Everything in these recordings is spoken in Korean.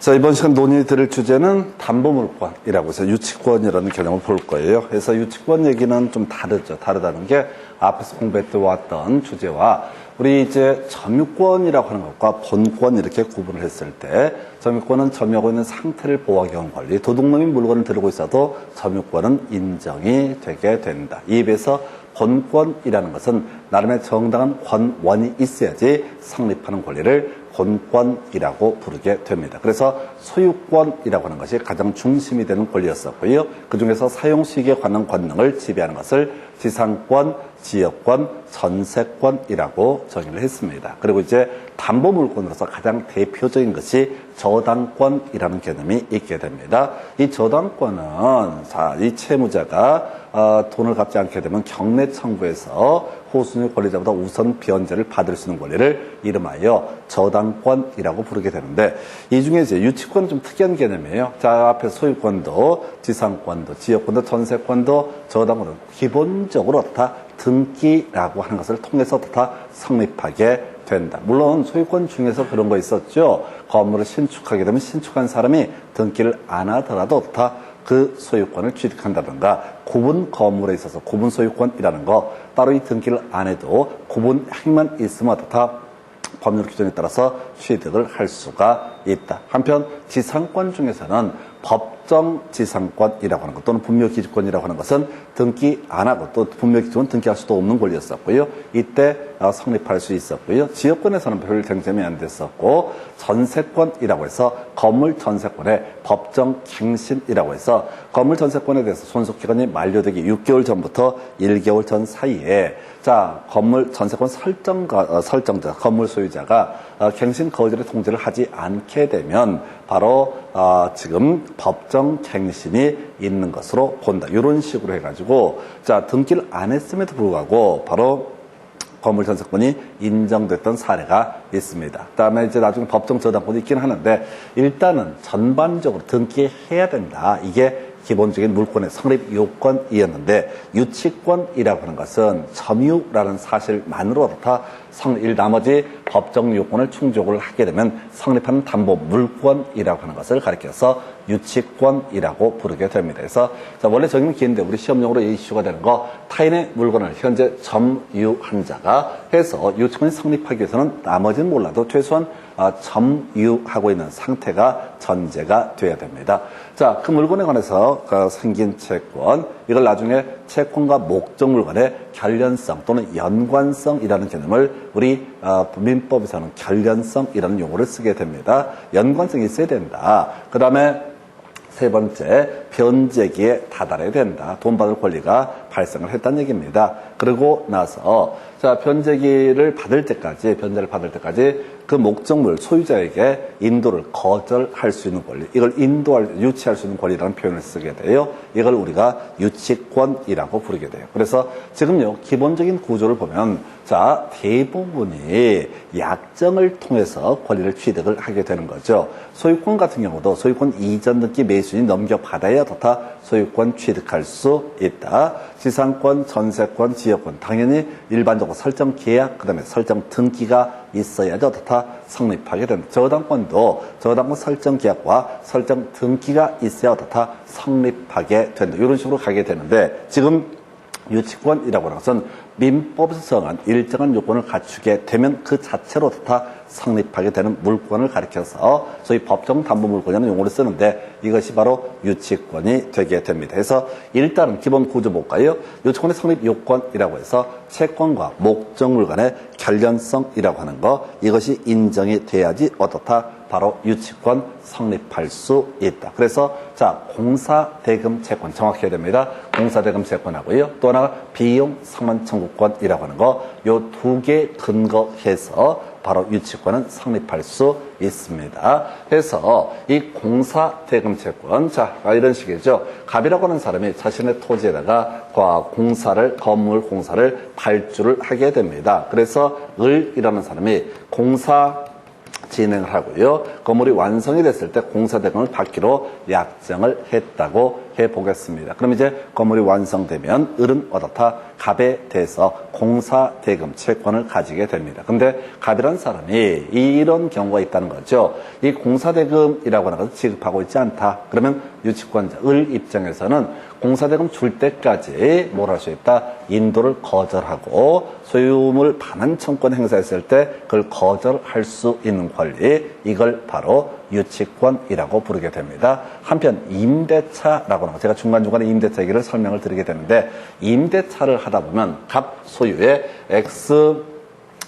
자, 이번 시간 논의 드릴 주제는 담보물권이라고 해서 유치권이라는 개념을 볼 거예요. 그래서 유치권 얘기는 좀 다르죠. 다르다는 게 앞에서 공부해 왔던 주제와 우리 이제 점유권이라고 하는 것과 본권 이렇게 구분을 했을 때 점유권은 점유하고 있는 상태를 보호하기 위한 권리, 도둑놈이 물건을 들고 있어도 점유권은 인정이 되게 된다. 이에 비해서 본권이라는 것은 나름의 정당한 권원이 있어야지 성립하는 권리를 본권이라고 부르게 됩니다. 그래서 소유권이라고 하는 것이 가장 중심이 되는 권리였었고요. 그중에서 사용수익에 관한 권능을 지배하는 것을 지상권, 지역권, 전세권이라고 정의를 했습니다. 그리고 이제 담보물권으로서 가장 대표적인 것이 저당권이라는 개념이 있게 됩니다. 이 저당권은 이 채무자가 돈을 갚지 않게 되면 경매 청구에서 호순위 권리자보다 우선 변제를 받을 수 있는 권리를 이름하여 저당권이라고 부르게 되는데, 이 중에 이제 유치권은 좀 특이한 개념이에요. 자, 앞에 소유권도 지상권도 지역권도 전세권도 저당권도 기본적으로 다 등기라고 하는 것을 통해서 다 성립하게 된다. 물론 소유권 중에서 그런 거 있었죠. 건물을 신축하게 되면 신축한 사람이 등기를 안 하더라도 다 그 소유권을 취득한다든가, 구분 건물에 있어서 구분 소유권이라는 거 따로 이 등기를 안 해도 구분 행위만 있으면 다 법률 규정에 따라서 취득을 할 수가 있다. 한편 지상권 중에서는 법정 지상권이라고 하는 것 또는 분묘기지권이라고 하는 것은 등기 안 하고 또 분묘기지권 등기할 수도 없는 권리였었고요. 이때 성립할 수 있었고요. 지역권에서는 별 쟁점이 안 됐었고, 전세권이라고 해서 건물 전세권의 법정 갱신이라고 해서 건물 전세권에 대해서 존속기간이 만료되기 6개월 전부터 1개월 전 사이에 건물 전세권 설정자, 건물 소유자가 갱신 거절의 통지를 하지 않게 되면 바로 지금 법정 갱신이 있는 것으로 본다. 이런 식으로 해가지고 등기를 안 했음에도 불구하고 바로 건물 전세권이 인정됐던 사례가 있습니다. 그다음에 이제 나중에 법정 저당권이 있긴 하는데, 일단은 전반적으로 등기해야 된다. 이게 기본적인 물권의 성립 요건이었는데, 유치권이라고 하는 것은 점유라는 사실만으로도 다 나머지 법정 요건을 충족을 하게 되면 성립하는 담보 물권이라고 하는 것을 가리켜서 유치권이라고 부르게 됩니다. 그래서 원래 적용은 긴데 우리 시험용으로 이슈가 되는 거, 타인의 물건을 현재 점유한 자가 해서 유치권이 성립하기 위해서는 나머지는 몰라도 최소한 점유하고 있는 상태가 전제가 돼야 됩니다. 그 물건에 관해서 생긴 채권, 이걸 나중에 채권과 목적 물건의 결련성 또는 연관성이라는 개념을 우리 민법에서는 결련성이라는 용어를 쓰게 됩니다. 연관성이 있어야 된다. 그 다음에 세 번째, 변제기에 다다라야 된다. 돈 받을 권리가 발생을 했다는 얘기입니다. 그리고 나서 변제를 받을 때까지 그 목적물 소유자에게 인도를 거절할 수 있는 권리, 이걸 유치할 수 있는 권리라는 표현을 쓰게 돼요. 이걸 우리가 유치권이라고 부르게 돼요. 그래서 지금요, 기본적인 구조를 보면 대부분이 약정을 통해서 권리를 취득을 하게 되는 거죠. 소유권 같은 경우도 소유권 이전 등기 매수인이 넘겨받아야 다 소유권 취득할 수 있다. 지상권, 전세권, 지역권, 당연히 일반적으로 설정 계약, 그 다음에 설정 등기가 있어야죠. 다 성립하게 된다. 저당권도 저당권 설정 계약과 설정 등기가 있어야 다 성립하게 된다. 이런 식으로 가게 되는데, 지금 유치권이라고 하는 것은 민법에서 정한 일정한 요건을 갖추게 되면 그 자체로 다 성립하게 되는 물권을 가리켜서 소위 법정 담보 물권이라는 용어를 쓰는데, 이것이 바로 유치권이 되게 됩니다. 그래서 일단은 기본 구조 볼까요? 유치권의 성립 요건이라고 해서 채권과 목적물 간의 결련성이라고 하는 거, 이것이 인정이 돼야지 어떻다? 바로 유치권 성립할 수 있다. 그래서 공사대금 채권 정확해야 됩니다. 공사대금 채권하고요. 또 하나가 비용 상환 청구권이라고 하는 거, 요 두 개 근거해서 바로 유치권은 성립할 수 있습니다. 그래서 이 공사대금 채권, 이런 식이죠. 갑이라고 하는 사람이 자신의 토지에다가 건물 공사를 발주를 하게 됩니다. 그래서 을이라는 사람이 공사 진행을 하고요. 건물이 완성이 됐을 때 공사대금을 받기로 약정을 했다고 해보겠습니다. 그럼 이제 건물이 완성되면 을은 어떻다? 갑에 대해서 공사대금 채권을 가지게 됩니다. 근데 갑이라는 사람이 이런 경우가 있다는 거죠. 이 공사대금이라고 하는 것을 지급하고 있지 않다. 그러면 유치권자 을 입장에서는 공사대금 줄 때까지 뭘 할 수 있다? 인도를 거절하고 소유물 반환 청권 행사했을 때 그걸 거절할 수 있는 권리, 이걸 바로 유치권이라고 부르게 됩니다. 한편 임대차라고 하는 거, 제가 중간중간에 임대차 얘기를 설명을 드리게 되는데, 임대차를 하다 보면 갑 소유의 X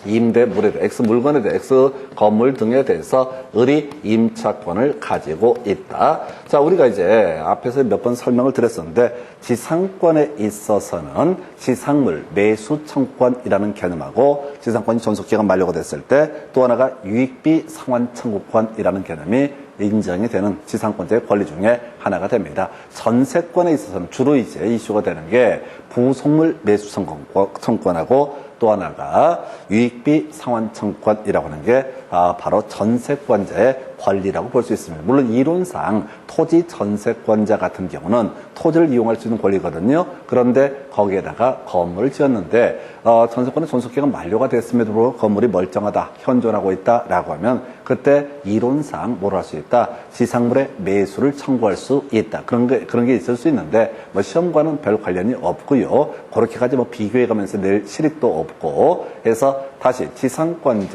임대물에 대해, X 물건에 대해, X 건물 등에 대해서 을이 임차권을 가지고 있다. 자, 우리가 이제 앞에서 몇 번 설명을 드렸었는데, 지상권에 있어서는 지상물 매수 청권이라는 개념하고, 지상권이 존속기간 만료가 됐을 때 또 하나가 유익비 상환 청구권이라는 개념이 인정이 되는 지상권자의 권리 중에 하나가 됩니다. 전세권에 있어서는 주로 이제 이슈가 되는 게 부속물 매수 청권하고, 또 하나가 유익비 상환 청권이라고 하는 게 바로 전세권자의 권리라고 볼 수 있습니다. 물론 이론상 토지 전세권자 같은 경우는 토지를 이용할 수 있는 권리거든요. 그런데 거기에다가 건물을 지었는데 전세권의 존속기간 만료가 됐음에도 불구하고 건물이 멀쩡하다, 현존하고 있다라고 하면 그때 이론상 뭘 할 수 있다? 지상물의 매수를 청구할 수 있다. 그런 게 있을 수 있는데 뭐 시험과는 별 관련이 없고요. 그렇게까지 뭐 비교해가면서 낼 실익도 없고 해서 다시 지상권의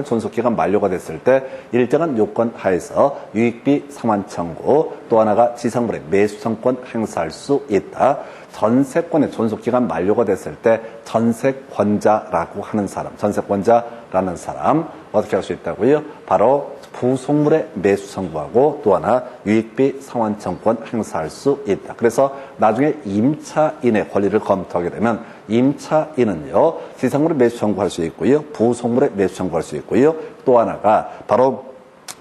존속기간 만료가 됐을 때 일정한 요건 하에서 유익비 상환 청구, 또 하나가 지상물의 매수 청권 행사할 수 있다. 전세권의 존속기간 만료가 됐을 때 전세권자라고 하는 사람, 전세권자라는 사람 어떻게 할 수 있다고요? 바로 부속물의 매수 청구하고 또 하나 유익비 상환 청권 행사할 수 있다. 그래서 나중에 임차인의 권리를 검토하게 되면 임차인은요, 지상물의 매수 청구할 수 있고요, 부속물의 매수 청구할 수 있고요, 또 하나가 바로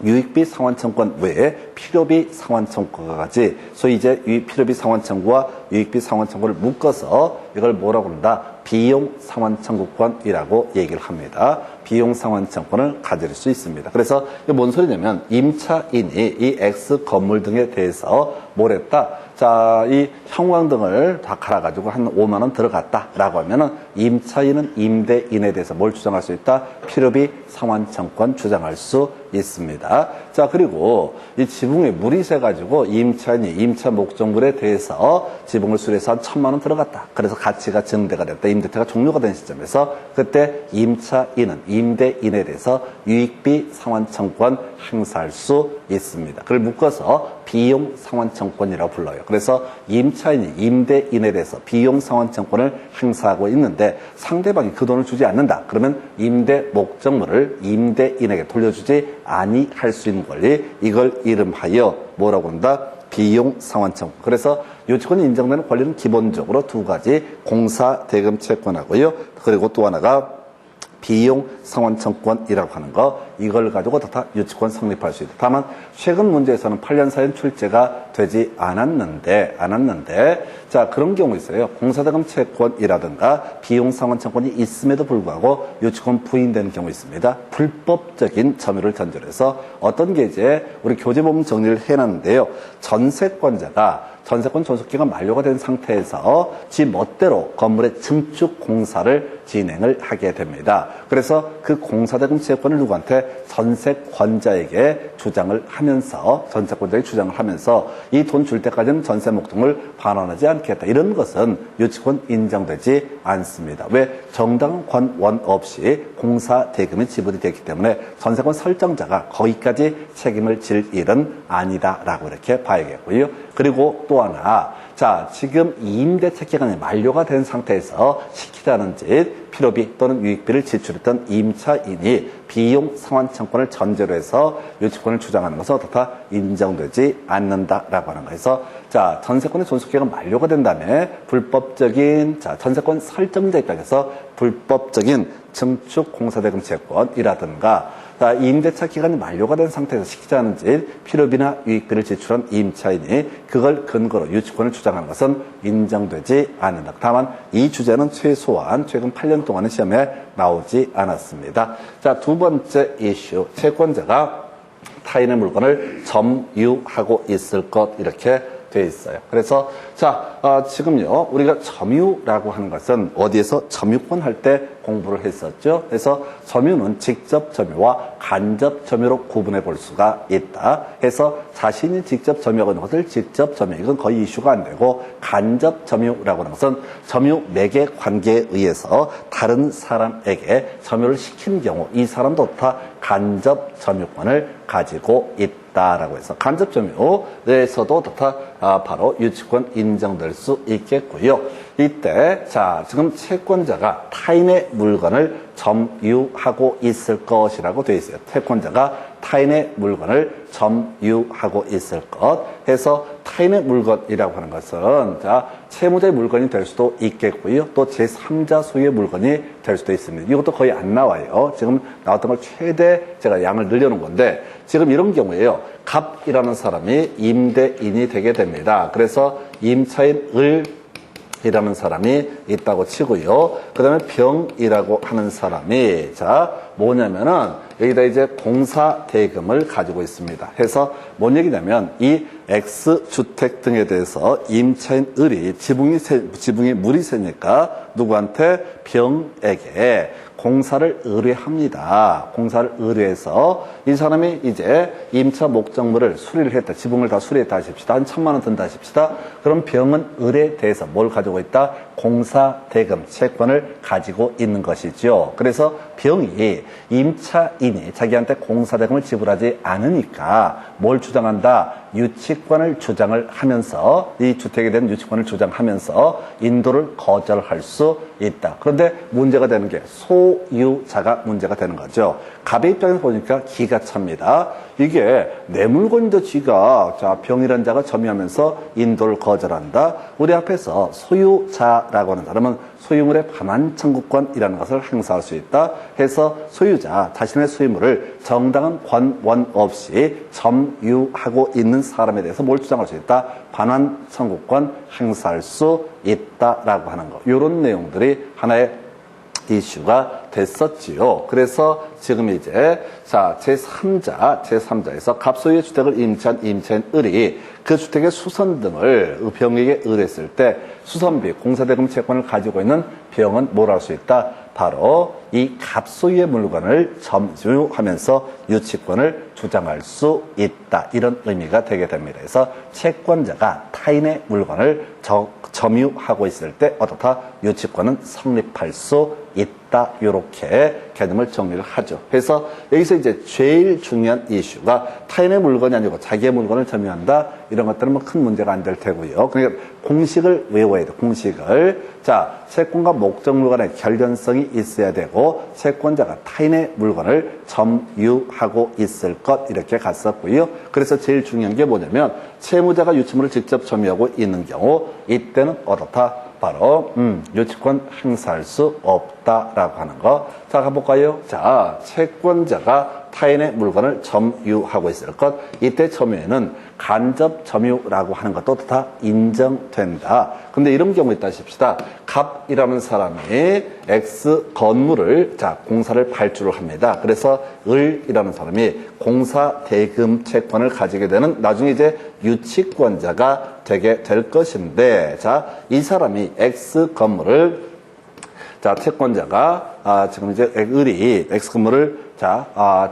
유익비 상환 청권 외에 필요비 상환 청구까지, 소위 이제 필요비 상환 청구와 유익비 상환 청구를 묶어서 이걸 뭐라고 그런다? 비용 상환 청구권이라고 얘기를 합니다. 비용 상환 청구권을 가질 수 있습니다. 그래서 이게 뭔 소리냐면 임차인이 이 X 건물 등에 대해서 뭘 했다? 자, 이 형광등을 다 갈아가지고 한 5만 원 들어갔다라고 하면은 임차인은 임대인에 대해서 뭘 주장할 수 있다? 필요비 상환 청구권 주장할 수 있습니다. 자, 그리고 이 지붕에 물이 새가지고 임차인이 임차 목적물에 대해서 지붕을 수리해서 한 1,000만 원 들어갔다. 그래서 가치가 증대가 됐다. 임대차가 종료가 된 시점에서 그때 임차인은 임대인에 대해서 유익비 상환 청구권 행사할 수 있습니다. 그걸 묶어서 비용 상환 청구권이라고 불러요. 그래서 임차인이 임대인에 대해서 비용 상환 청구권을 행사하고 있는데 상대방이 그 돈을 주지 않는다. 그러면 임대 목적물을 임대인에게 돌려주지 아니할 수 있는 권리, 이걸 이름하여 뭐라고 한다? 비용 상환 청구. 그래서 유치권이 인정되는 권리는 기본적으로 두 가지, 공사 대금 채권하고요. 그리고 또 하나가 비용 상환 청구권이라고 하는 거, 이걸 가지고 다 유치권 성립할 수 있다. 다만 최근 문제에서는 8년 사이엔 출제가 되지 않았는데 자, 그런 경우 있어요. 공사대금 채권이라든가 비용 상환 청구권이 있음에도 불구하고 유치권 부인되는 경우 있습니다. 불법적인 점유를 전제로 해서 어떤 게 이제 우리 교재보면 정리를 해놨는데요. 전세권자가 전세권 존속기간 만료가 된 상태에서 지 멋대로 건물의 증축 공사를 진행을 하게 됩니다. 그래서 그 공사대금 채권을 누구한테? 전세권자에게 주장을 하면서, 전세권자에게 주장을 하면서 이 돈 줄 때까지는 전세 목돈을 반환하지 않겠다. 이런 것은 유치권 인정되지 않습니다. 왜? 정당한 권원 없이 공사대금이 지불이 됐기 때문에 전세권 설정자가 거기까지 책임을 질 일은 아니다라고 이렇게 봐야겠고요. 그리고 또 하나, 자, 지금 임대차 기간이 만료가 된 상태에서 시키라는 짓, 필요비 또는 유익비를 지출했던 임차인이 비용 상환 청구권을 전제로 해서 유치권을 주장하는 것은 어떻다? 인정되지 않는다라고 하는 거에서, 자, 전세권의 존속기간 만료가 된 다음에 불법적인, 자, 전세권 설정자 입장에서 불법적인 증축 공사대금 채권이라든가, 자, 임대차 기간이 만료가 된 상태에서 시키지 않은 짓, 필요비나 유익비를 지출한 임차인이 그걸 근거로 유치권을 주장하는 것은 인정되지 않는다. 다만 이 주제는 최소한 최근 8년 동안의 시험에 나오지 않았습니다. 자, 두 번째 이슈, 채권자가 타인의 물건을 점유하고 있을 것, 이렇게 돼 있어요. 그래서 자 지금요 우리가 점유라고 하는 것은 어디에서 점유권 할 때 공부를 했었죠. 그래서 점유는 직접 점유와 간접 점유로 구분해 볼 수가 있다. 해서 자신이 직접 점유하는 것을 직접 점유, 이건 거의 이슈가 안 되고, 간접 점유라고 하는 것은 점유 매개 관계에 의해서 다른 사람에게 점유를 시키는 경우 이 사람도 다 간접 점유권을 가지고 있다라고 해서 간접 점유에서도 다 바로 유치권 인정될 수 있겠고요. 이때 자 지금 채권자가 타인의 물건을 점유하고 있을 것이라고 되어 있어요. 채권자가 타인의 물건을 점유하고 있을 것 해서 타인의 물건이라고 하는 것은 자 채무자의 물건이 될 수도 있겠고요. 또 제3자 소유의 물건이 될 수도 있습니다. 이것도 거의 안 나와요. 지금 나왔던 걸 최대 제가 양을 늘려놓은 건데 지금 이런 경우에요. 갑이라는 사람이 임대인이 되게 됩니다. 그래서 임차인 이라는 사람이 있다고 치고요. 그 다음에 병이라고 하는 사람이, 자, 뭐냐면은, 여기다 이제 공사 대금을 가지고 있습니다. 해서 뭔 얘기냐면, 이 X주택 등에 대해서 임차인 을이 지붕이 물이 새니까 누구한테? 병에게 공사를 의뢰합니다. 공사를 의뢰해서 이 사람이 이제 임차 목적물을 수리를 했다. 지붕을 다 수리했다 하십시다. 한 1,000만 원 든다 하십시다. 그럼 병은 을에 대해서 뭘 가지고 있다? 공사 대금, 채권을 가지고 있는 것이죠. 그래서 병이 임차인이 자기한테 공사 대금을 지불하지 않으니까 뭘 주장한다? 유치권을 주장을 하면서 이 주택에 대한 유치권을 주장하면서 인도를 거절할 수 있다. 그런데 문제가 되는 게 소유자가 문제가 되는 거죠. 갑의 입장에서 보니까 기가 찹니다. 이게 내 물건인데 쥐가 자 병이라는 자가 점유하면서 인도를 거절한다. 우리 앞에서 소유자라고 하는 사람은 소유물의 반환 청구권이라는 것을 행사할 수 있다. 해서 소유자 자신의 소유물을 정당한 권원 없이 점유하고 있는 사람에 대해서 뭘 주장할 수 있다? 반환 청구권 행사할 수 있다라고 하는 거. 이런 내용들이 하나의 이슈가 됐었지요. 그래서 지금 이제 자 제3자에서 갑소유의 주택을 임차한 임차인 을이 그 주택의 수선 등을 병에게 의뢰했을 때 수선비, 공사대금 채권을 가지고 있는 병은 뭘 할 수 있다? 바로 이 갑소유의 물건을 점유하면서 유치권을 주장할 수 있다. 이런 의미가 되게 됩니다. 그래서 채권자가 타인의 물건을 점유하고 있을 때 어떻다? 유치권은 성립할 수 있다. 이렇게 개념을 정리를 하죠. 그래서 여기서 이제 제일 중요한 이슈가 타인의 물건이 아니고 자기의 물건을 점유한다. 이런 것들은 뭐 큰 문제가 안 될 테고요. 그러니까 공식을 외워야 돼. 공식을. 자, 채권과 목적물 간의 결연성이 있어야 되고 채권자가 타인의 물건을 점유하고 있을 것 이렇게 갔었고요. 그래서 제일 중요한 게 뭐냐면 채무자가 유치물을 직접 점유하고 있는 경우 이때는 어떻다? 바로 유치권 행사할 수 없다라고 하는 거. 자, 가볼까요? 자, 채권자가 타인의 물건을 점유하고 있을 것. 이때 점유에는 간접 점유라고 하는 것도 다 인정된다. 근데 이런 경우 있다 싶시다. 갑이라는 사람이 X 건물을 자 공사를 발주를 합니다. 그래서 을이라는 사람이 공사 대금 채권을 가지게 되는 나중에 이제 유치권자가 되게 될 것인데 자, 이 사람이 X 건물을 자, 채권자가 지금 이제 을이 X 건물을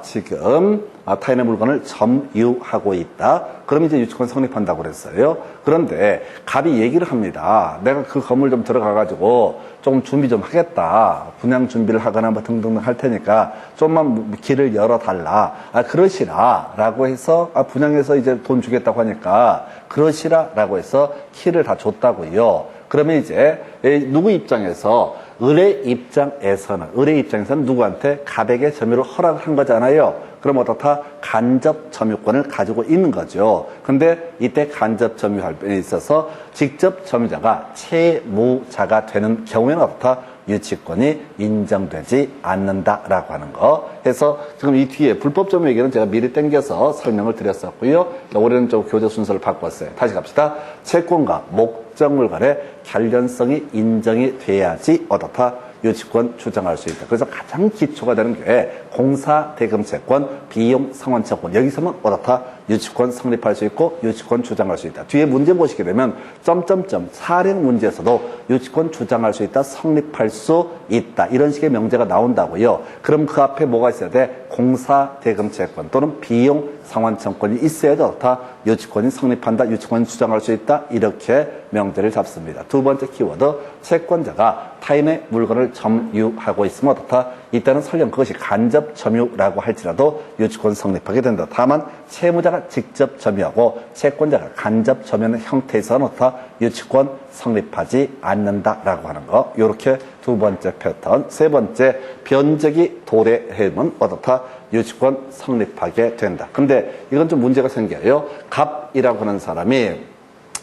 지금 타인의 물건을 점유하고 있다. 그럼 이제 유치권 성립한다고 그랬어요. 그런데 갑이 얘기를 합니다. 내가 그 건물 좀 들어가가지고 조금 준비 좀 하겠다. 분양 준비를 하거나 뭐 등등 할 테니까 좀만 길을 열어달라. 그러시라. 라고 해서 분양해서 이제 돈 주겠다고 하니까 그러시라. 라고 해서 키를 다 줬다고요. 그러면 이제 누구 입장에서 을의 입장에서는 누구한테 갑에게 점유를 허락한 거잖아요. 그럼 어떻다? 간접 점유권을 가지고 있는 거죠. 근데 이때 간접 점유할 때 있어서 직접 점유자가 채무자가 되는 경우에는 어떻다? 유치권이 인정되지 않는다라고 하는 거. 해서 지금 이 뒤에 불법 점유 얘기는 제가 미리 땡겨서 설명을 드렸었고요. 올해는 좀 교재 순서를 바꿨어요. 다시 갑시다. 채권과 목적물 간의 관련성이 인정이 돼야지 어떻다? 유치권 주장할 수 있다. 그래서 가장 기초가 되는 게 공사대금 채권, 비용 상환청권. 여기서만 어떻다? 유치권 성립할 수 있고 유치권 주장할 수 있다. 뒤에 문제 보시게 되면 점점점 사령 문제에서도 유치권 주장할 수 있다, 성립할 수 있다. 이런 식의 명제가 나온다고요. 그럼 그 앞에 뭐가 있어야 돼? 공사대금 채권 또는 비용 상환청권이 있어야지 어떻다? 유치권이 성립한다, 유치권이 주장할 수 있다. 이렇게 명제를 잡습니다. 두 번째 키워드, 채권자가 타인의 물건을 점유하고 있으면 어떻다? 이때는 설령 그것이 간접 점유라고 할지라도 유치권 성립하게 된다. 다만 채무자가 직접 점유하고 채권자가 간접 점유하는 형태에서는 어떻다? 유치권 성립하지 않는다라고 하는 거. 이렇게 두 번째 패턴. 세 번째, 변제기 도래해면 어떻다? 유치권 성립하게 된다. 근데 이건 좀 문제가 생겨요. 갑이라고 하는 사람이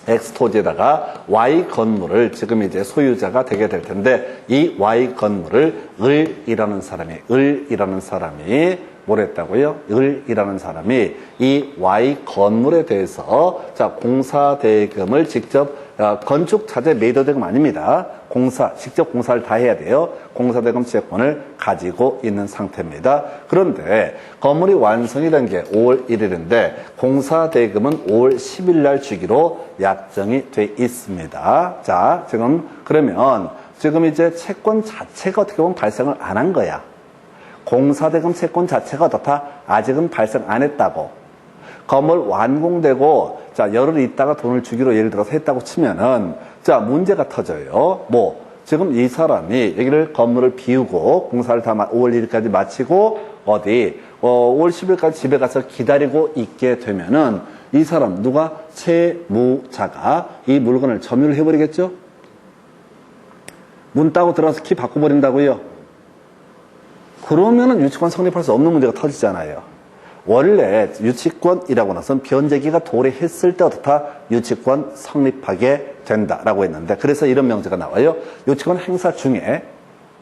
X 토지에다가 Y 건물을 지금 이제 소유자가 되게 될 텐데, 이 Y 건물을 을이라는 사람이 뭐랬다고요? 을이라는 사람이 이 Y 건물에 대해서 자, 공사대금을 직접 건축 자재 매도대금 아닙니다. 직접 공사를 다 해야 돼요. 공사대금 채권을 가지고 있는 상태입니다. 그런데 건물이 완성이 된 게 5월 1일인데 공사대금은 5월 10일 날 주기로 약정이 돼 있습니다. 자, 그러면 이제 채권 자체가 어떻게 보면 발생을 안 한 거야. 공사대금 채권 자체가 어떻다? 아직은 발생 안 했다고. 건물 완공되고, 자, 열흘 있다가 돈을 주기로 예를 들어서 했다고 치면은, 자, 문제가 터져요. 지금 이 사람이 여기를 건물을 비우고, 공사를 다 5월 1일까지 마치고, 5월 10일까지 집에 가서 기다리고 있게 되면은, 이 사람, 채무자가 이 물건을 점유를 해버리겠죠? 문 따고 들어가서 키 바꿔버린다고요? 그러면은 유치권 성립할 수 없는 문제가 터지잖아요. 원래 유치권이라고 나선 변제기가 도래했을 때 어떻다? 유치권 성립하게 된다라고 했는데, 그래서 이런 명제가 나와요. 유치권 행사 중에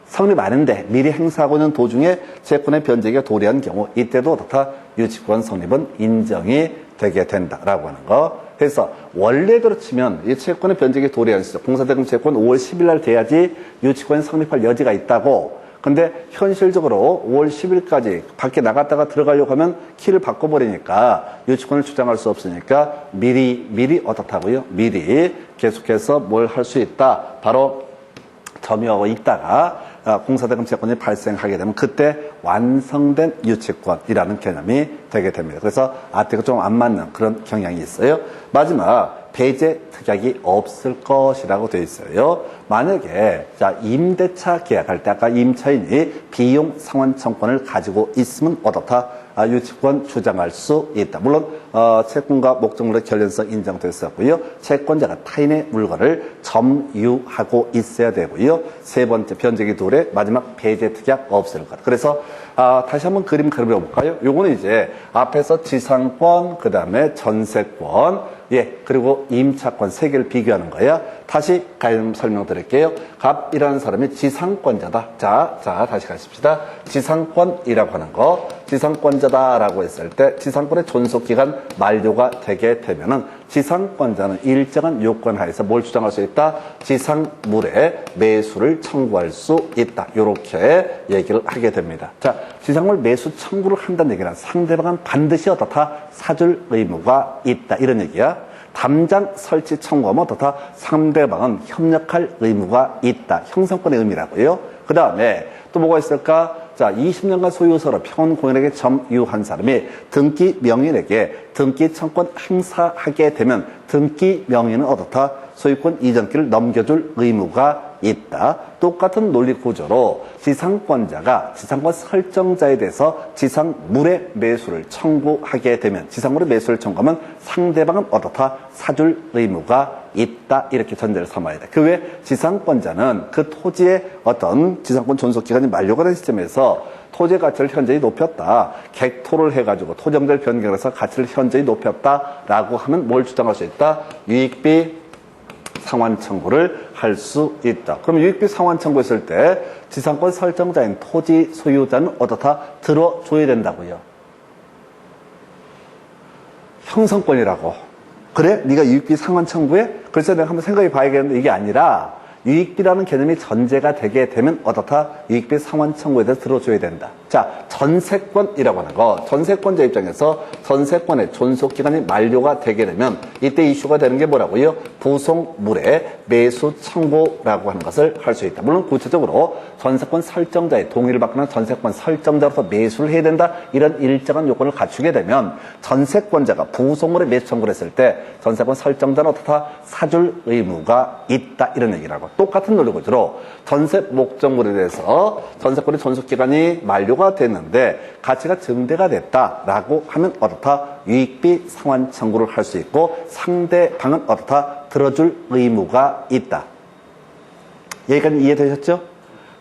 성립 안 했는데 미리 행사하고 있는 도중에 채권의 변제기가 도래한 경우, 이때도 어떻다? 유치권 성립은 인정이 되게 된다라고 하는 거. 그래서 원래대로 치면 이 채권의 변제기가 도래한 시점, 공사대금 채권 5월 10일 날 돼야지 유치권이 성립할 여지가 있다고. 근데 현실적으로 5월 10일까지 밖에 나갔다가 들어가려고 하면 키를 바꿔버리니까 유치권을 주장할 수 없으니까 미리 어떻다고요? 미리 계속해서 뭘 할 수 있다. 바로 점유하고 있다가 공사대금 채권이 발생하게 되면 그때 완성된 유치권이라는 개념이 되게 됩니다. 그래서 앞뒤가 좀 안 맞는 그런 경향이 있어요. 마지막, 배제 특약이 없을 것이라고 되어 있어요. 만약에 자, 임대차 계약할 때 아까 임차인이 비용 상환청권을 가지고 있으면 어떻다? 유치권 주장할 수 있다. 물론 채권과 목적물의 결연성 인정됐었고요. 채권자가 타인의 물건을 점유하고 있어야 되고요. 세 번째, 변제기 도래. 마지막, 배제 특약 없을 것. 그래서 다시 한번 그림 그려볼까요? 요거는 이제 앞에서 지상권, 그 다음에 전세권, 그리고 임차권 세 개를 비교하는 거야. 다시 가ര്യം 설명드릴게요. 갑이라는 사람이 지상권자다. 자, 다시 가십시다. 지상권이라고 하는 거. 지상권자다라고 했을 때 지상권의 존속기간 만료가 되게 되면은 지상권자는 일정한 요건 하에서 뭘 주장할 수 있다? 지상물의 매수를 청구할 수 있다. 이렇게 얘기를 하게 됩니다. 자, 지상물 매수 청구를 한다는 얘기는 상대방은 반드시 어떻다? 사줄 의무가 있다. 이런 얘기야. 담장 설치 청구하면 어떻다? 상대방은 협력할 의무가 있다. 형성권의 의미라고요. 그 다음에 또 뭐가 있을까? 자, 20년간 소유서로 평원공인에게 점유한 사람이 등기 명인에게 등기 청권 행사하게 되면 등기 명인은 어떻다? 소유권 이전기를 넘겨줄 의무가 있다. 똑같은 논리 구조로 지상권자가 지상권 설정자에 대해서 지상물의 매수를 청구하게 되면, 지상물의 매수를 청구하면 상대방은 어떻다? 사줄 의무가 있다. 이렇게 전제를 삼아야 돼. 그 외 지상권자는 그 토지의 어떤 지상권 존속기간이 만료가 된 시점에서 토지의 가치를 현저히 높였다. 객토를 해가지고 토정들 변경해서 가치를 현저히 높였다라고 하면 뭘 주장할 수 있다? 유익비 상환 청구를 할 수 있다. 그럼 유익비 상환 청구했을 때 지상권 설정자인 토지 소유자는 어떻다? 들어줘야 된다고요. 형성권이라고. 그래? 네가 유익비 상환 청구해? 그래서 내가 한번 생각해 봐야겠는데 이게 아니라 유익비라는 개념이 전제가 되게 되면 어떻다? 유익비 상환 청구에 대해서 들어줘야 된다. 자, 자, 전세권이라고 하는 거, 전세권자 입장에서 전세권의 존속기간이 만료가 되게 되면 이때 이슈가 되는 게 뭐라고요? 부속물의 매수 청구라고 하는 것을 할 수 있다. 물론 구체적으로 전세권 설정자의 동의를 받거나 전세권 설정자로서 매수를 해야 된다, 이런 일정한 요건을 갖추게 되면 전세권자가 부속물의 매수 청구를 했을 때 전세권 설정자는 어떻다? 사줄 의무가 있다, 이런 얘기라고. 똑같은 논리구조로 전세 목적물에 대해서 전세권의 존속기간이 만료가 됐는데 가치가 증대가 됐다라고 하면 어떻다? 유익비 상환 청구를 할 수 있고 상대방은 어떻다? 들어줄 의무가 있다. 여기까지 이해되셨죠?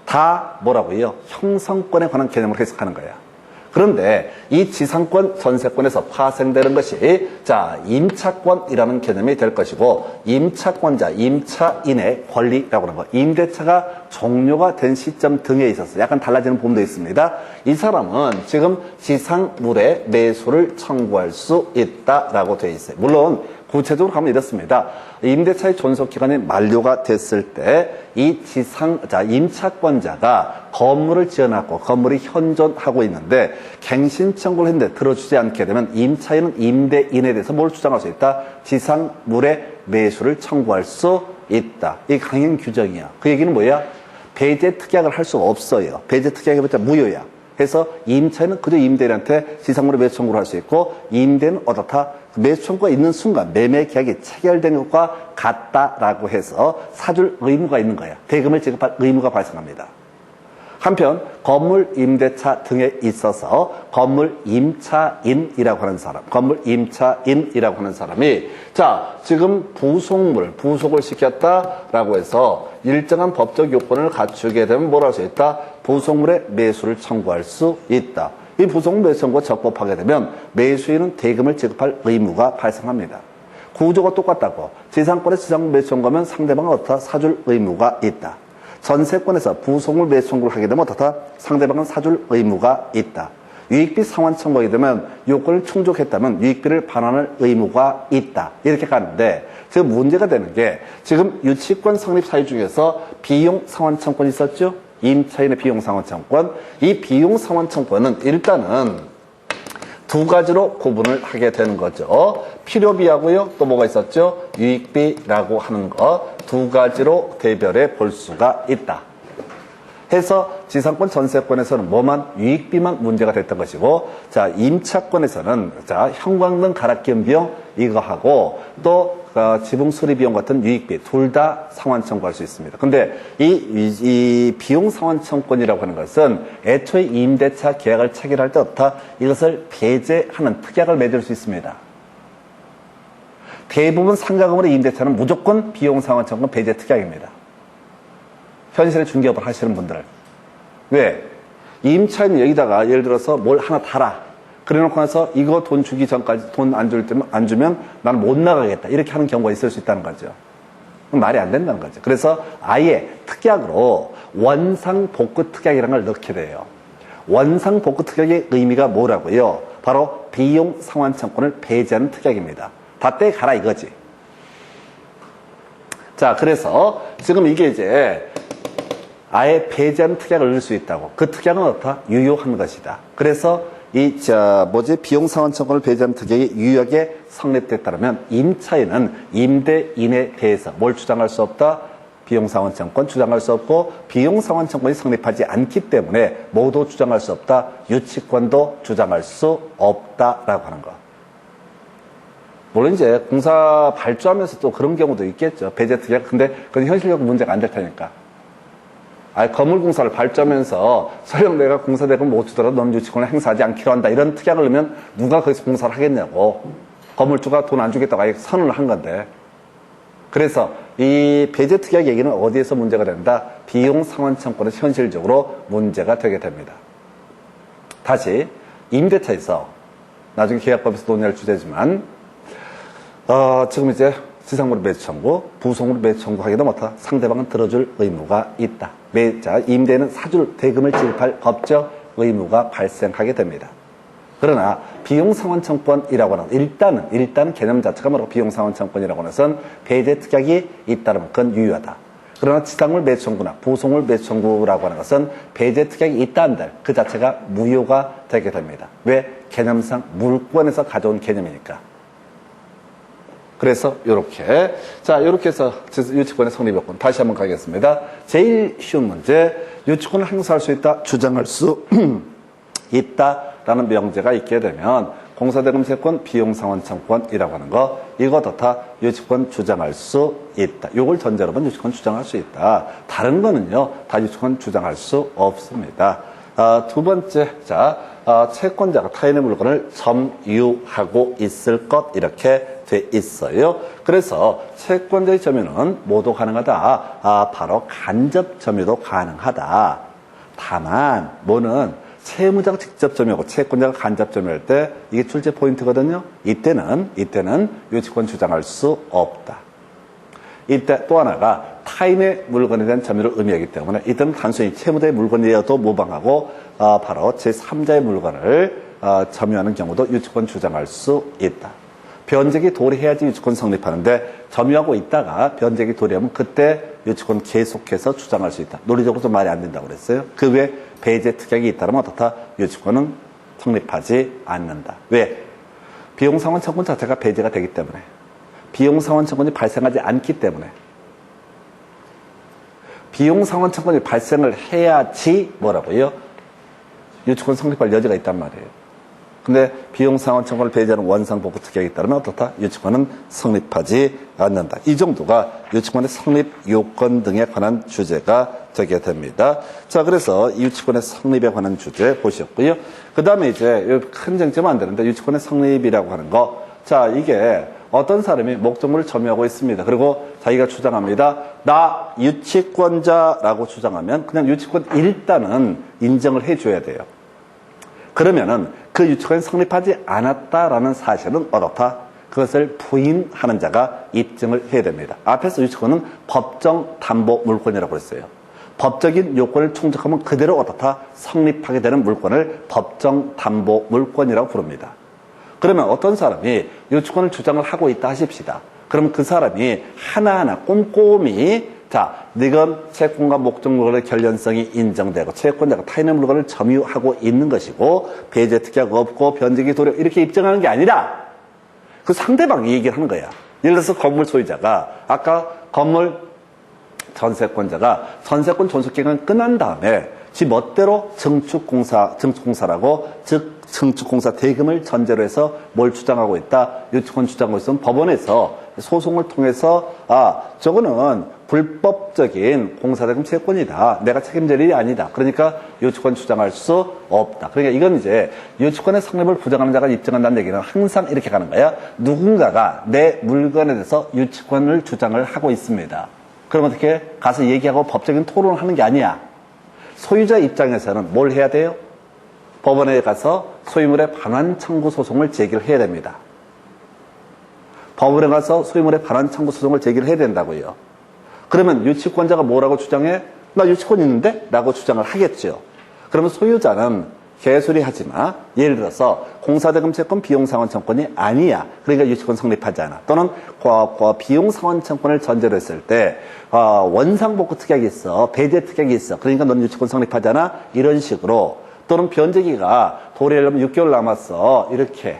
다 뭐라고요? 형성권에 관한 개념으로 해석하는 거예요. 그런데 이 지상권 전세권에서 파생되는 것이 자, 임차권이라는 개념이 될 것이고, 임차권자, 임차인의 권리라고 하는 거, 임대차가 종료가 된 시점 등에 있어서 약간 달라지는 부분도 있습니다. 이 사람은 지금 지상물의 매수를 청구할 수 있다라고 되어 있어요. 물론 구체적으로 가면 이렇습니다. 임대차의 존속기간이 만료가 됐을 때 이 임차권자가 건물을 지어놨고 건물이 현존하고 있는데 갱신 청구를 했는데 들어주지 않게 되면 임차인은 임대인에 대해서 뭘 주장할 수 있다? 지상물의 매수를 청구할 수 있다. 이게 강행 규정이야. 그 얘기는 뭐야? 배제 특약을 할 수가 없어요. 배제 특약이 해봤자 무효야. 해서 임차인은 그저 임대인한테 지상물의 매수 청구를 할 수 있고, 임대는 어떻다? 매수 청구가 있는 순간 매매 계약이 체결된 것과 같다라고 해서 사줄 의무가 있는 거야. 대금을 지급할 의무가 발생합니다. 한편 건물 임대차 등에 있어서 건물 임차인이라고 하는 사람이 자, 지금 부속을 시켰다라고 해서 일정한 법적 요건을 갖추게 되면 뭘 할 수 있다? 부속물의 매수를 청구할 수 있다. 이 부속물 매수 청구가 적법하게 되면 매수인은 대금을 지급할 의무가 발생합니다. 구조가 똑같다고. 지상권의 지상물 매수 청구하면 상대방은 어떻다? 사줄 의무가 있다. 전세권에서 부속물 매수 청구를 하게 되면 어떻다? 상대방은 사줄 의무가 있다. 유익비 상환 청구하게 되면 요건을 충족했다면 유익비를 반환할 의무가 있다. 이렇게 가는데 지금 문제가 되는 게 지금 유치권 성립 사유 중에서 비용 상환 청구권이 있었죠? 임차인의 비용 상환 청구권. 이 비용 상환 청구권은 일단은 두 가지로 구분을 하게 되는 거죠. 필요비하고요. 또 뭐가 있었죠? 유익비라고 하는 거. 두 가지로 대별해 볼 수가 있다. 해서 지상권 전세권에서는 뭐만? 유익비만 문제가 됐던 것이고, 자, 임차권에서는 자, 형광등 갈아끼운 비용 이거 하고 또 지붕 수리 비용 같은 유익비 둘 다 상환 청구할 수 있습니다. 근데 이 비용 상환 청구권이라고 하는 것은 애초에 임대차 계약을 체결할 때 어떻다? 이것을 배제하는 특약을 맺을 수 있습니다. 대부분 상가건물의 임대차는 무조건 비용 상환 청구권 배제 특약입니다. 현실에 중개업을 하시는 분들. 왜? 임차인은 여기다가 예를 들어서 뭘 하나 달아. 그래 놓고 나서 이거 돈 주기 전까지 돈 안 주면 나는 못 나가겠다. 이렇게 하는 경우가 있을 수 있다는 거죠. 말이 안 된다는 거죠. 그래서 아예 특약으로 원상복구 특약이라는 걸 넣게 돼요. 원상복구 특약의 의미가 뭐라고요? 바로 비용 상환 청구권을 배제하는 특약입니다. 다 떼가라 이거지. 자, 그래서 지금 이게 이제 아예 배제하는 특약을 넣을 수 있다고. 그 특약은 어떻다? 유효한 것이다. 그래서 비용 상환 청구권을 배제하는 특약이 유효하게 성립됐다면 임차인은 임대인에 대해서 뭘 주장할 수 없다? 비용 상환 청구권 주장할 수 없고, 비용 상환 청구권이 성립하지 않기 때문에 모두 주장할 수 없다. 유치권도 주장할 수 없다라고 하는 거. 물론 이제 공사 발주하면서 또 그런 경우도 있겠죠. 배제 특약. 근데 그건 현실적으로 문제가 안 될 테니까. 건물 공사를 발주하면서 설령 내가 공사 대금 못 주더라도 넌 유치권을 행사하지 않기로 한다. 이런 특약을 넣으면 누가 거기서 공사를 하겠냐고. 건물주가 돈 안 주겠다고 아예 선언을 한 건데. 그래서 이 배제 특약 얘기는 어디에서 문제가 된다? 비용 상환 청구권은 현실적으로 문제가 되게 됩니다. 다시 임대차에서 나중에 계약법에서 논의할 주제지만 지금 이제 지상물 매수 청구, 부속물 매수 청구하게 되면 어떻다? 상대방은 들어줄 의무가 있다. 임대인은 사줄 대금을 지급할 법적 의무가 발생하게 됩니다. 그러나 비용 상환 청구권이라고 하는 일단 개념 자체가 뭐라고 비용 상환 청구권이라고 하는 것은 배제 특약이 잇따르면 그건 유효하다. 그러나 지상물 매수 청구나 부속물 매수 청구라고 하는 것은 배제 특약이 있다 한들 그 자체가 무효가 되게 됩니다. 왜? 개념상 물권에서 가져온 개념이니까. 그래서 이렇게 자 이렇게 해서 유치권의 성립 요건 다시 한번 가겠습니다. 제일 쉬운 문제, 유치권을 행사할 수 있다, 주장할 수 있다라는 명제가 있게 되면 공사대금채권, 비용상환청권이라고 하는 거 이거 다 유치권 주장할 수 있다. 이걸 전제로만 유치권 주장할 수 있다. 다른 거는요 다 유치권 주장할 수 없습니다. 두 번째, 채권자가 타인의 물건을 점유하고 있을 것 이렇게 돼 있어요. 그래서 채권자의 점유는 모두 가능하다. 바로 간접 점유도 가능하다. 다만 뭐는 채무자가 직접 점유하고 채권자가 간접 점유할 때 이게 출제 포인트거든요. 이때는 유치권 주장할 수 없다. 이때 또 하나가 타인의 물건에 대한 점유를 의미하기 때문에 이때는 단순히 채무자의 물건이어도 무방하고 바로 제3자의 물건을 점유하는 경우도 유치권 주장할 수 있다. 변제기 도래해야지 유치권 성립하는데 점유하고 있다가 변제기 도래하면 그때 유치권 계속해서 주장할 수 있다. 논리적으로 좀 말이 안 된다고 그랬어요. 그 외에 배제 특약이 있다면 어떻다? 유치권은 성립하지 않는다. 왜? 비용상환 청구 자체가 배제가 되기 때문에, 비용상환 청구이 발생하지 않기 때문에, 비용상환 청구이 발생을 해야지 뭐라고요? 유치권 성립할 여지가 있단 말이에요. 근데 비용상환 청구를 배제하는 원상복구 특약이 있다면 어떻다? 유치권은 성립하지 않는다. 이 정도가 유치권의 성립 요건 등에 관한 주제가 되게 됩니다. 자, 그래서 이 유치권의 성립에 관한 주제 보셨고요. 그 다음에 이제 큰 쟁점은 안 되는데 유치권의 성립이라고 하는 거. 자, 이게 어떤 사람이 목적물을 점유하고 있습니다. 그리고 자기가 주장합니다. 나 유치권자라고 주장하면 그냥 유치권 일단은 인정을 해줘야 돼요. 그러면은 그 유치권이 성립하지 않았다라는 사실은 어떻다? 그것을 부인하는 자가 입증을 해야 됩니다. 앞에서 유치권은 법정 담보 물권이라고 했어요. 법적인 요건을 충족하면 그대로 어떻다? 성립하게 되는 물권을 법정 담보 물권이라고 부릅니다. 그러면 어떤 사람이 유치권을 주장을 하고 있다 하십시다. 그럼 그 사람이 하나하나 꼼꼼히 네건 채권과 목적물의 결연성이 인정되고 채권자가 타인의 물건을 점유하고 있는 것이고 배제 특약 없고 변제기 도래 이렇게 입증하는 게 아니라 그 상대방이 얘기를 하는 거야. 예를 들어서 건물 소유자가 아까 건물 전세권자가 전세권 존속기간 끝난 다음에 지 멋대로 증축공사라고 즉 증축공사 대금을 전제로 해서 뭘 주장하고 있다? 유치권 주장하고 있으면 법원에서 소송을 통해서 저거는 불법적인 공사대금 채권이다. 내가 책임질 일이 아니다. 그러니까 유치권 주장할 수 없다. 그러니까 이건 이제 유치권의 성립을 부정하는 자가 입증한다는 얘기는 항상 이렇게 가는 거야. 누군가가 내 물건에 대해서 유치권을 주장을 하고 있습니다. 그럼 어떻게 가서 얘기하고 법적인 토론을 하는 게 아니야. 소유자 입장에서는 뭘 해야 돼요? 법원에 가서 소유물의 반환 청구 소송을 제기를 해야 됩니다. 법원에 가서 소유물의 반환 청구 소송을 제기를 해야 된다고요. 그러면 유치권자가 뭐라고 주장해? 나 유치권 있는데? 라고 주장을 하겠죠. 그러면 소유자는 개소리 하지 마. 예를 들어서 공사대금 채권 비용상환청권이 아니야. 그러니까 유치권 성립하지 않아. 또는 비용상환청권을 전제로 했을 때 원상복구 특약이 있어. 배제 특약이 있어. 그러니까 너는 유치권 성립하지 않아. 이런 식으로. 또는 변제기가 도래하려면 6개월 남았어. 이렇게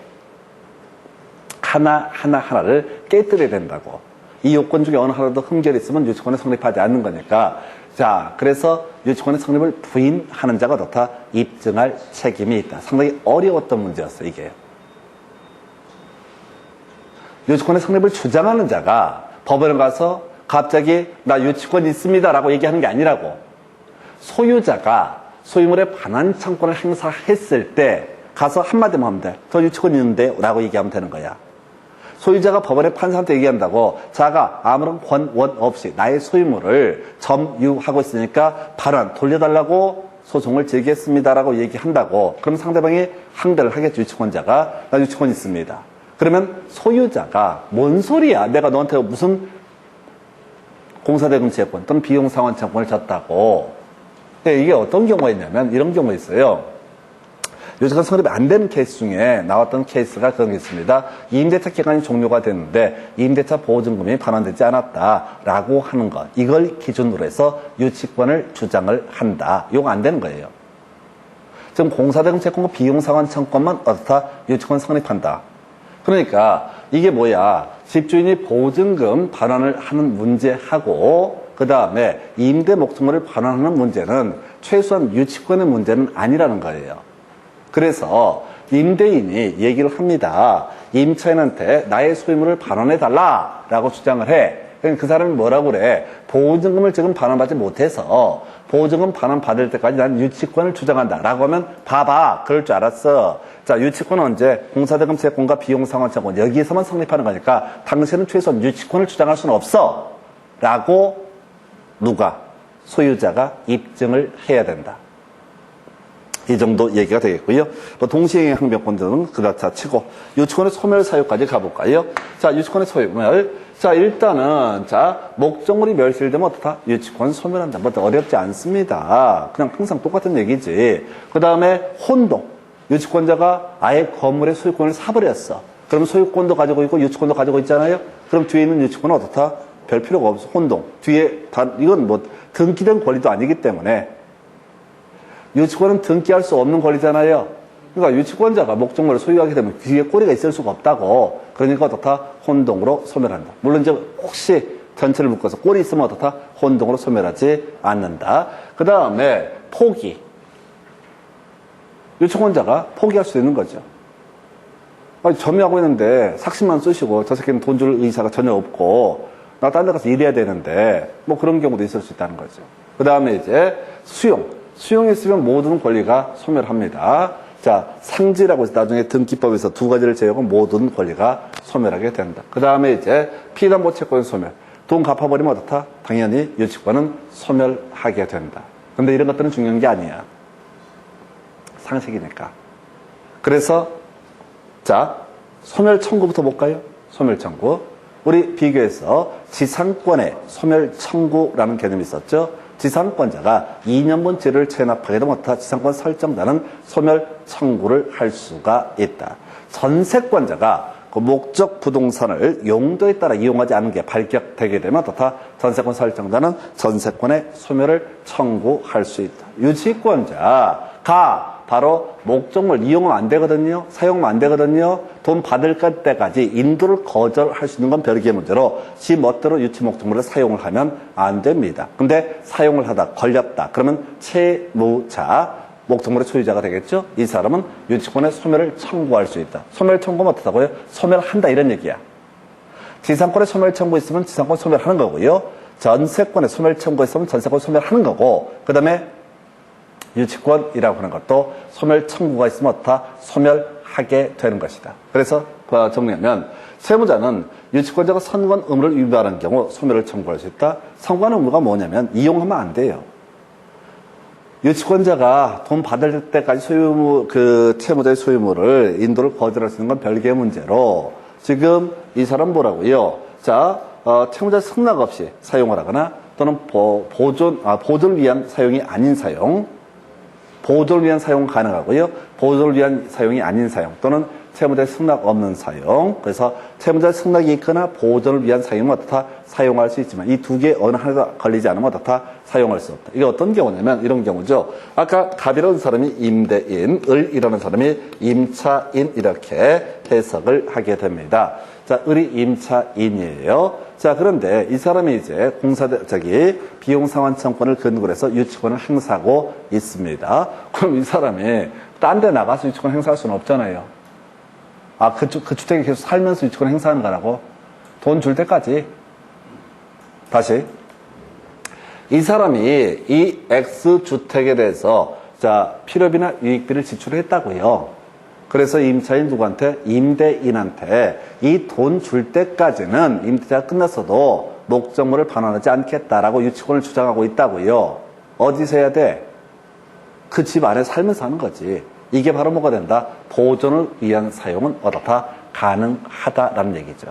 하나를 깨뜨려야 된다고. 이 요건 중에 어느 하나도 흠결이 있으면 유치권이 성립하지 않는 거니까. 자, 그래서 유치권의 성립을 부인하는 자가 어떻다? 입증할 책임이 있다. 상당히 어려웠던 문제였어요, 이게. 유치권의 성립을 주장하는 자가 법원에 가서 갑자기 나 유치권 있습니다 라고 얘기하는 게 아니라고. 소유자가 소유물의 반환 청구를 행사했을 때 가서 한마디만 하면 돼. 저 유치권 있는데 라고 얘기하면 되는 거야. 소유자가 법원에 판사한테 얘기한다고 자가 아무런 권원 없이 나의 소유물을 점유하고 있으니까 반환 돌려달라고 소송을 제기했습니다라고 얘기한다고. 그럼 상대방이 항변을 하겠죠. 유치권자가 나 유치권 있습니다. 그러면 소유자가 뭔 소리야? 내가 너한테 무슨 공사대금 채권 또는 비용상환청권을 줬다고. 이게 어떤 경우가 있냐면 이런 경우가 있어요. 유치권 성립이 안 되는 케이스 중에 나왔던 케이스가 그런 게 있습니다. 임대차 기간이 종료가 됐는데 임대차 보증금이 반환되지 않았다라고 하는 것. 이걸 기준으로 해서 유치권을 주장을 한다. 이거 안 되는 거예요. 지금 공사대금 채권과 비용상환 청구권만 어떻다? 유치권 성립한다. 그러니까 이게 뭐야? 집주인이 보증금 반환을 하는 문제하고 그 다음에 임대 목적물을 반환하는 문제는 최소한 유치권의 문제는 아니라는 거예요. 그래서 임대인이 얘기를 합니다. 임차인한테 나의 소유물을 반환해달라라고 주장을 해. 그러니까 그 사람이 뭐라고 그래? 보증금을 지금 반환받지 못해서 보증금 반환받을 때까지 난 유치권을 주장한다라고 하면 봐봐. 그럴 줄 알았어. 자, 유치권은 언제? 공사대금 채권과 비용상환 채권 여기에서만 성립하는 거니까 당신은 최소한 유치권을 주장할 수는 없어. 라고 누가? 소유자가 입증을 해야 된다. 이 정도 얘기가 되겠고요. 또 동시행의 항변권자는 그렇다 치고 유치권의 소멸 사유까지 가볼까요? 자, 유치권의 소멸. 자, 일단은 자 목적물이 멸실되면 어떻다? 유치권 소멸한다. 뭐 어렵지 않습니다. 그냥 항상 똑같은 얘기지. 그 다음에 혼동. 유치권자가 아예 건물의 소유권을 사버렸어. 그럼 소유권도 가지고 있고 유치권도 가지고 있잖아요. 그럼 뒤에 있는 유치권은 어떻다? 별 필요가 없어. 혼동. 뒤에 이건 뭐 등기된 권리도 아니기 때문에 유치권은 등기할 수 없는 권리잖아요. 그러니까 유치권자가 목적물을 소유하게 되면 뒤에 꼬리가 있을 수가 없다고. 그러니까 어떻다? 혼동으로 소멸한다. 물론 이제 혹시 전체를 묶어서 꼬리 있으면 어떻다? 혼동으로 소멸하지 않는다. 그 다음에 포기. 유치권자가 포기할 수 있는 거죠. 아니, 점유하고 있는데 삭신만 쓰시고 저 새끼는 돈 줄 의사가 전혀 없고 나 딴 데 가서 일해야 되는데 뭐 그런 경우도 있을 수 있다는 거죠. 그 다음에 이제 수용. 수용이 있으면 모든 권리가 소멸합니다. 자, 상지라고 해서 나중에 등기법에서 두 가지를 제외하고 모든 권리가 소멸하게 된다. 그 다음에 이제 피담보 채권 소멸. 돈 갚아버리면 어떻다? 당연히 유치권은 소멸하게 된다. 근데 이런 것들은 중요한 게 아니야. 상식이니까. 그래서 자, 소멸 청구부터 볼까요? 소멸 청구. 우리 비교해서 지상권의 소멸 청구라는 개념이 있었죠. 지상권자가 2년분 지를 체납하게 되면 어떻다? 지상권 설정자는 소멸 청구를 할 수가 있다. 전세권자가 그 목적 부동산을 용도에 따라 이용하지 않은 게 발격되게 되면 어떻다? 전세권 설정자는 전세권의 소멸을 청구할 수 있다. 유치권자가 바로 목적물 이용은 안 되거든요. 사용은 안 되거든요. 돈 받을 때까지 인도를 거절할 수 있는 건 별개의 문제로 지 멋대로 유치 목적물을 사용을 하면 안 됩니다. 근데 사용을 하다 걸렸다. 그러면 채무자, 목적물의 소유자가 되겠죠. 이 사람은 유치권의 소멸을 청구할 수 있다. 소멸 청구는 어떻다고요? 소멸한다 이런 얘기야. 지상권의 소멸 청구 있으면 지상권 소멸하는 거고요. 전세권의 소멸 청구 있으면 전세권 소멸하는 거고 그 다음에 유치권이라고 하는 것도 소멸 청구가 있으면 어떻다? 소멸하게 되는 것이다. 그래서 정리하면 세무자는 유치권자가 선관 의무를 위반한 경우 소멸을 청구할 수 있다. 선관 의무가 뭐냐면 이용하면 안 돼요. 유치권자가 돈 받을 때까지 소유물, 채무자의 소유물을 인도를 거절할 수 있는 건 별개의 문제로 지금 이 사람 뭐라고요? 자, 채무자 승낙 없이 사용을 하거나 또는 보존을 위한 사용이 아닌 사용, 보존을 위한 사용 가능하고요. 보존을 위한 사용이 아닌 사용 또는 채무자의 승낙 없는 사용. 그래서 채무자의 승낙이 있거나 보존을 위한 사용은 어떻다? 사용할 수 있지만 이 두 개 어느 하나가 걸리지 않으면 어떻다? 사용할 수 없다. 이게 어떤 경우냐면 이런 경우죠. 아까 갑이라는 사람이 임대인, 을이라는 사람이 임차인 이렇게 해석을 하게 됩니다. 자, 을이 임차인이에요. 자, 그런데 이 사람이 이제 비용상환청권을 근거로 해서 유치권을 행사하고 있습니다. 그럼 이 사람이 딴 데 나가서 유치권 행사할 수는 없잖아요. 아, 그 주택에 계속 살면서 유치권 행사하는 거라고? 돈 줄 때까지. 다시. 이 사람이 이 X주택에 대해서 자, 필요비나 유익비를 지출했다고요. 그래서 임차인 누구한테? 임대인한테 이 돈 줄 때까지는 임대차가 끝났어도 목적물을 반환하지 않겠다라고 유치권을 주장하고 있다고요. 어디서 해야 돼? 그 집 안에 살면서 하는 거지. 이게 바로 뭐가 된다? 보존을 위한 사용은 어떻다? 가능하다라는 얘기죠.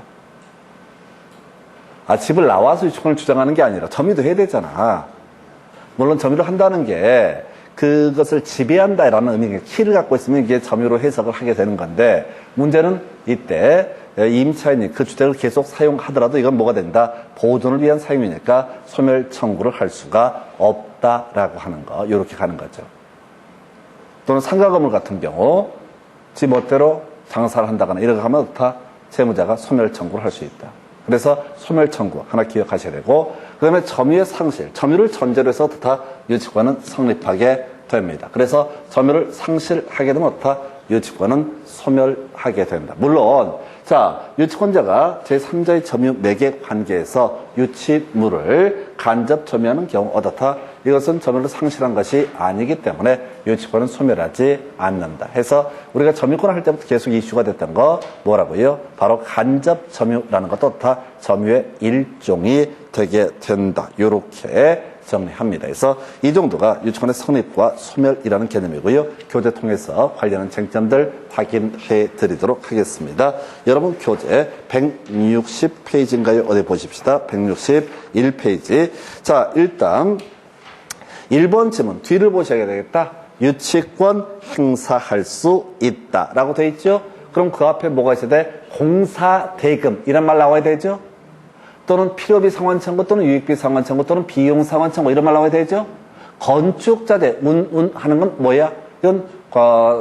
아, 집을 나와서 유치권을 주장하는 게 아니라 점유도 해야 되잖아. 물론 점유를 한다는 게 그것을 지배한다라는 의미의 키를 갖고 있으면 이게 점유로 해석을 하게 되는 건데, 문제는 이때 임차인이 그 주택을 계속 사용하더라도 이건 뭐가 된다? 보존을 위한 사용이니까 소멸 청구를 할 수가 없다라고 하는 거, 이렇게 가는 거죠. 또는 상가 건물 같은 경우 지 멋대로 장사를 한다거나 이렇게 하면 다 채무자가 소멸 청구를 할 수 있다. 그래서 소멸 청구 하나 기억하셔야 되고, 그 다음에 점유의 상실, 점유를 전제로 해서 다 유치권은 성립하게 됩니다. 그래서 점유를 상실하게 되면 어떻다? 유치권은 소멸하게 된다. 물론 자, 유치권자가 제3자의 점유 매개 관계에서 유치물을 간접 점유하는 경우 어떻다? 이것은 점유를 상실한 것이 아니기 때문에 유치권은 소멸하지 않는다. 해서 우리가 점유권을 할 때부터 계속 이슈가 됐던 거 뭐라고요? 바로 간접 점유라는 것도 어떻다? 점유의 일종이 되게 된다. 이렇게 정리합니다. 그래서 이 정도가 유치권의 성립과 소멸이라는 개념이고요. 교재 통해서 관련한 쟁점들 확인해 드리도록 하겠습니다. 여러분 교재 160페이지인가요? 어디 보십시다. 161페이지. 자, 일단 1번 질문 뒤를 보셔야 되겠다. 유치권 행사할 수 있다 라고 되어 있죠. 그럼 그 앞에 뭐가 있어야 돼? 공사대금 이란 말 나와야 되죠. 또는 필요비 상환 청구 또는 유익비 상환 청구 또는 비용 상환 청구 이런 말 나와야 되죠. 건축자재 하는 건 뭐야? 이건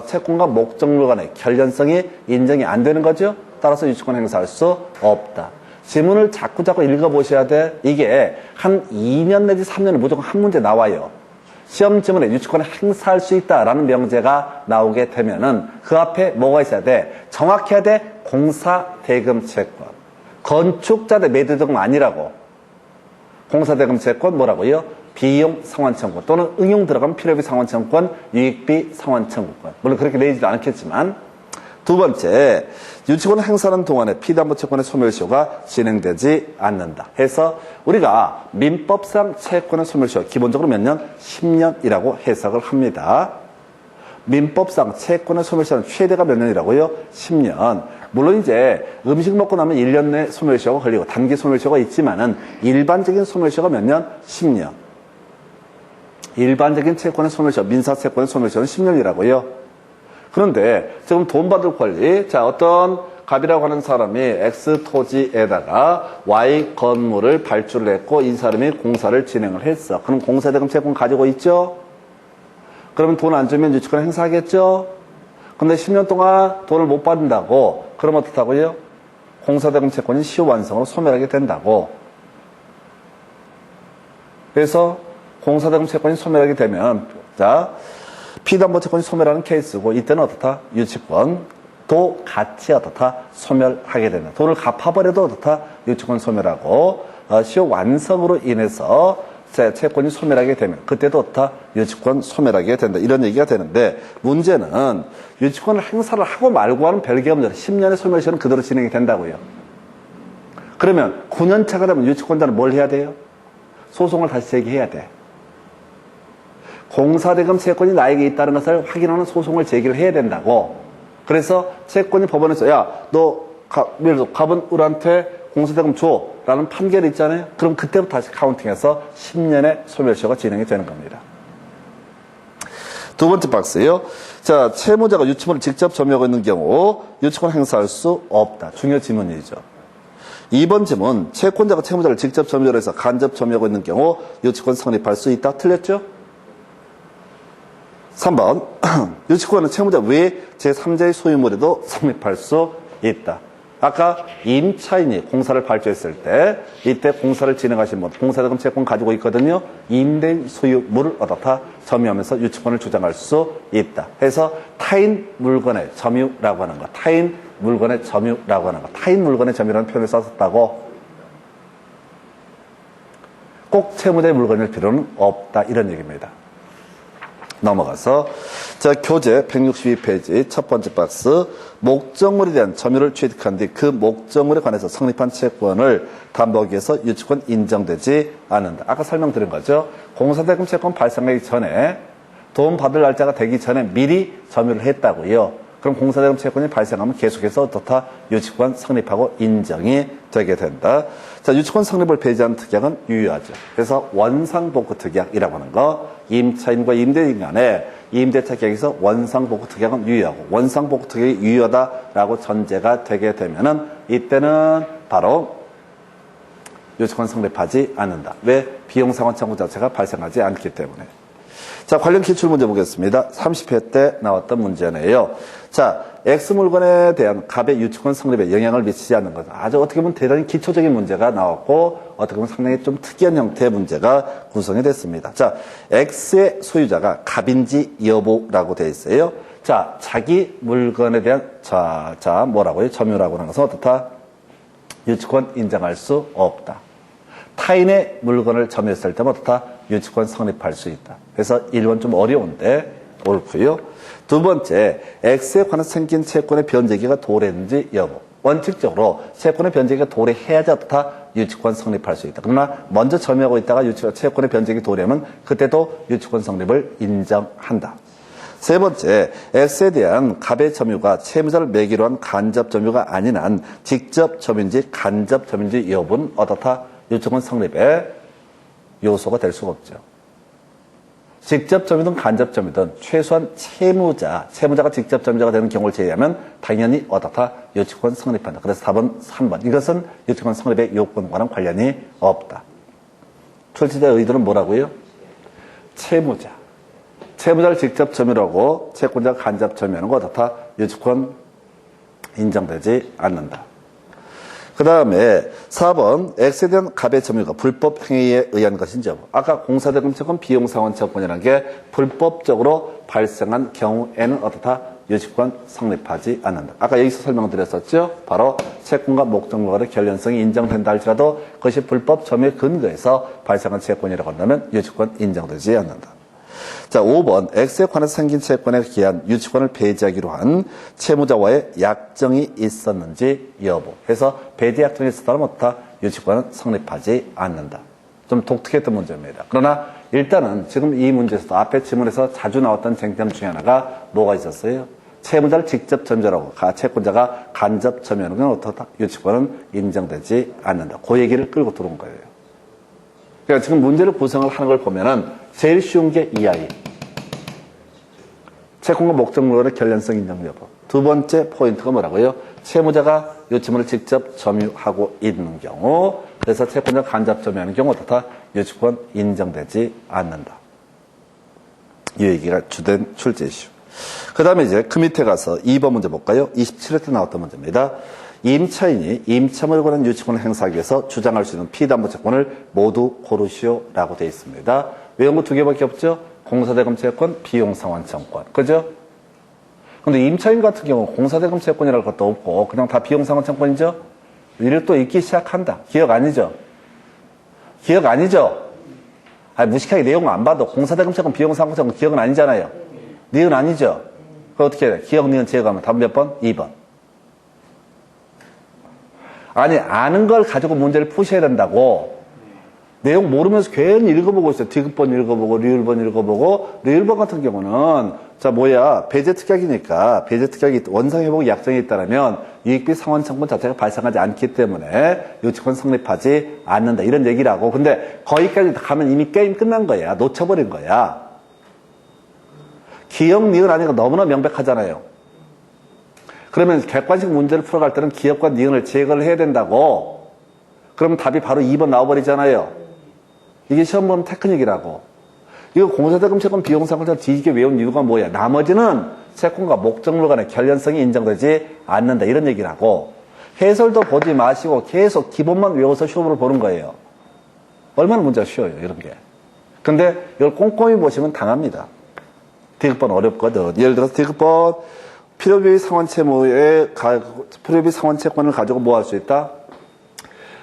채권과 목적물 간의 결연성이 인정이 안 되는 거죠. 따라서 유치권 행사할 수 없다. 지문을 자꾸 읽어보셔야 돼. 이게 한 2년 내지 3년에 무조건 한 문제 나와요. 시험 지문에 유치권을 행사할 수 있다라는 명제가 나오게 되면은 그 앞에 뭐가 있어야 돼? 정확해야 돼. 공사대금 채권. 건축자재 매도자금 아니라고. 공사대금 채권 뭐라고요? 비용 상환 청구 또는 응용 들어가면 필요비 상환 청구권, 유익비 상환 청구권. 물론 그렇게 내지도 않겠지만. 두 번째, 유치권 행사하는 동안에 피담보 채권의 소멸시효가 진행되지 않는다. 해서 우리가 민법상 채권의 소멸시효 기본적으로 몇 년? 10년이라고 해석을 합니다. 민법상 채권의 소멸시효는 최대가 몇 년이라고요? 10년. 물론 이제 음식 먹고 나면 1년 내 소멸시효가 걸리고 단기 소멸시효가 있지만은 일반적인 소멸시효가 몇 년? 10년. 일반적인 채권의 소멸시효, 민사 채권의 소멸시효는 10년이라고요. 그런데 지금 돈 받을 권리, 자, 어떤 갑이라고 하는 사람이 X 토지에다가 Y 건물을 발주를 했고 이 사람이 공사를 진행을 했어. 그럼 공사대금 채권 가지고 있죠? 그러면 돈 안 주면 유치권 행사하겠죠? 근데 10년 동안 돈을 못 받는다고, 그럼 어떻다고요? 공사대금 채권이 시효 완성으로 소멸하게 된다고. 그래서 공사대금 채권이 소멸하게 되면, 자, 피담보 채권이 소멸하는 케이스고, 이때는 어떻다? 유치권도 같이 어떻다? 소멸하게 된다. 돈을 갚아버려도 어떻다? 유치권 소멸하고, 시효 완성으로 인해서 채권이 소멸하게 되면, 그때도 어떻다? 유치권 소멸하게 된다. 이런 얘기가 되는데, 문제는 유치권을 행사를 하고 말고와는 별개가 없는 10년의 소멸시효는 그대로 진행이 된다고요. 그러면 9년 차가 되면 유치권자는 뭘 해야 돼요? 소송을 다시 제기해야 돼. 공사대금 채권이 나에게 있다는 것을 확인하는 소송을 제기를 해야 된다고. 그래서 채권이 법원에서 야, 너 예를 들어 갑은울한테 공사대금 줘 라는 판결이 있잖아요. 그럼 그때부터 다시 카운팅해서 10년의 소멸시효가 진행이 되는 겁니다. 두 번째 박스예요. 자, 채무자가 유치물을 직접 점유하고 있는 경우 유치권 행사할 수 없다. 중요 지문이죠. 2번 지문, 채권자가 채무자를 직접 점유를 해서 간접 점유하고 있는 경우 유치권 성립할 수 있다. 틀렸죠? 3번, 유치권은 채무자 외 제3자의 소유물에도 성립할 수 있다. 아까 임차인이 공사를 발주했을 때 이때 공사를 진행하신 분, 공사대금 채권 가지고 있거든요. 임대인 소유물을 어떻다? 점유하면서 유치권을 주장할 수 있다. 해서 타인 물건의 점유라고 하는 거, 타인 물건의 점유라고 하는 거, 타인 물건의 점유라는 표현을 썼었다고. 꼭 채무자의 물건일 필요는 없다. 이런 얘기입니다. 넘어가서 자, 교재 162페이지 첫 번째 박스, 목적물에 대한 점유를 취득한 뒤 그 목적물에 관해서 성립한 채권을 담보하기 위해서 유치권 인정되지 않는다. 아까 설명드린 거죠. 공사대금 채권 발생하기 전에 돈 받을 날짜가 되기 전에 미리 점유를 했다고요. 그럼 공사대금 채권이 발생하면 계속해서 어떻다? 유치권 성립하고 인정이 되게 된다. 자, 유치권 성립을 배제하는 특약은 유효하죠. 그래서 원상복구 특약이라고 하는 거, 임차인과 임대인 간에 임대차 계약에서 원상복구 특약은 유효하고, 원상복구 특약이 유효하다라고 전제가 되게 되면은 이때는 바로 유치권 성립하지 않는다. 왜? 비용상환 청구 자체가 발생하지 않기 때문에. 자, 관련 기출문제 보겠습니다. 30회 때 나왔던 문제네요. 자, X 물건에 대한 갑의 유치권 성립에 영향을 미치지 않는 것. 아주 어떻게 보면 대단히 기초적인 문제가 나왔고, 어떻게 보면 상당히 좀 특이한 형태의 문제가 구성이 됐습니다. 자, X의 소유자가 갑인지 여부라고 되어 있어요. 자, 자기 물건에 대한, 자, 뭐라고요? 점유라고 하는 것은 어떻다? 유치권 인정할 수 없다. 타인의 물건을 점유했을 때는 어떻다? 유치권 성립할 수 있다. 그래서 1번 좀 어려운데 옳고요. 두 번째, X에 관해 생긴 채권의 변제기가 도래했는지 여부. 원칙적으로 채권의 변제기가 도래해야지 어떻다? 유치권 성립할 수 있다. 그러나 먼저 점유하고 있다가 채권의 변제기 도래하면 그때도 유치권 성립을 인정한다. 세 번째, X에 대한 갑의 점유가 채무자를 매기로 한 간접 점유가 아닌 한 직접 점유인지 간접 점유인지 여부는 어떻다? 유치권 성립의 요소가 될 수가 없죠. 직접 점유든 간접 점유든 최소한 채무자가 직접 점유자가 되는 경우를 제외하면 당연히 어떻다? 유치권 성립한다. 그래서 답은 3번. 이것은 유치권 성립의 요건과는 관련이 없다. 출제자의 의도는 뭐라고요? 채무자를 직접 점유하고 채권자가 간접 점유하는 거 어떻다? 유치권 인정되지 않는다. 그 다음에 4번, X에 대한 갑의 점유가 불법 행위에 의한 것인지 여부. 아까 공사대금 채권, 비용상환 채권이라는 게 불법적으로 발생한 경우에는 어떻다? 유치권 성립하지 않는다. 아까 여기서 설명드렸었죠? 바로 채권과 목적물과의 결연성이 인정된다 할지라도 그것이 불법 점유에 근거해서 발생한 채권이라고 한다면 유치권 인정되지 않는다. 자, 5번, X에 관해서 생긴 채권에 기한 유치권을 배제하기로 한 채무자와의 약정이 있었는지 여부. 해서 배제 약정이 있었다면 어떻다? 유치권은 성립하지 않는다. 좀 독특했던 문제입니다. 그러나 일단은 지금 이 문제에서도 앞에 지문에서 자주 나왔던 쟁점 중에 하나가 뭐가 있었어요? 채무자를 직접 점유하고 채권자가 간접 점유하는 건 어떻다? 유치권은 인정되지 않는다. 그 얘기를 끌고 들어온 거예요. 그러니까 지금 문제를 구성을 하는 걸 보면은 제일 쉬운 게 이 아이. 채권과 목적물의 결연성 인정 여부. 두 번째 포인트가 뭐라고요? 채무자가 유치물을 직접 점유하고 있는 경우, 그래서 채권자가 간접 점유하는 경우 어떻다? 유치권 인정되지 않는다. 이 얘기가 주된 출제 이슈. 그 다음에 이제 그 밑에 가서 2번 문제 볼까요? 27회 때 나왔던 문제입니다. 임차인이 임차물에 관한 유치권을 행사하기 위해서 주장할 수 있는 피담보채권을 모두 고르시오라고 되어 있습니다. 외운 거 두 개밖에 없죠? 공사대금 채권, 비용상환 채권. 그죠? 근데 임차인 같은 경우 공사대금 채권이랄 것도 없고 그냥 다 비용상환 채권이죠? 이를 또 읽기 시작한다. 기억 아니죠? 기억 아니죠? 아니, 무식하게 내용 안 봐도 공사대금 채권, 비용상환 채권 기억은 아니잖아요. 니은 아니죠? 그럼 어떻게 해야 돼? 기억, 니은 제거하면 답은 몇 번? 2번. 아니, 아는 걸 가지고 문제를 푸셔야 된다고. 내용 모르면서 괜히 읽어보고 있어요. 디귿번 읽어보고, 리을번 읽어보고, 리을번 같은 경우는, 배제 특약이니까, 배제 특약이 원상회복 약정이 있다면, 유익비 상환 청구 자체가 발생하지 않기 때문에, 유치권 성립하지 않는다. 이런 얘기라고. 근데, 거기까지 가면 이미 게임 끝난 거야. 놓쳐버린 거야. 기억, 니은 아니가 너무나 명백하잖아요. 그러면 객관식 문제를 풀어갈 때는 기억과 니은을 제거를 해야 된다고. 그러면 답이 바로 2번 나와버리잖아요. 이게 시험 보는 테크닉이라고. 이거 공사대금 채권 비용상환을 뒤지게 외운 이유가 뭐야? 나머지는 채권과 목적물 간의 결연성이 인정되지 않는다. 이런 얘기라고. 해설도 보지 마시고 계속 기본만 외워서 시험을 보는 거예요. 얼마나 문제가 쉬워요, 이런 게. 근데 이걸 꼼꼼히 보시면 당합니다. 디귿번 어렵거든. 예를 들어서 디귿번 필요비 상환 필요비 상환 채권을 가지고 뭐 할 수 있다?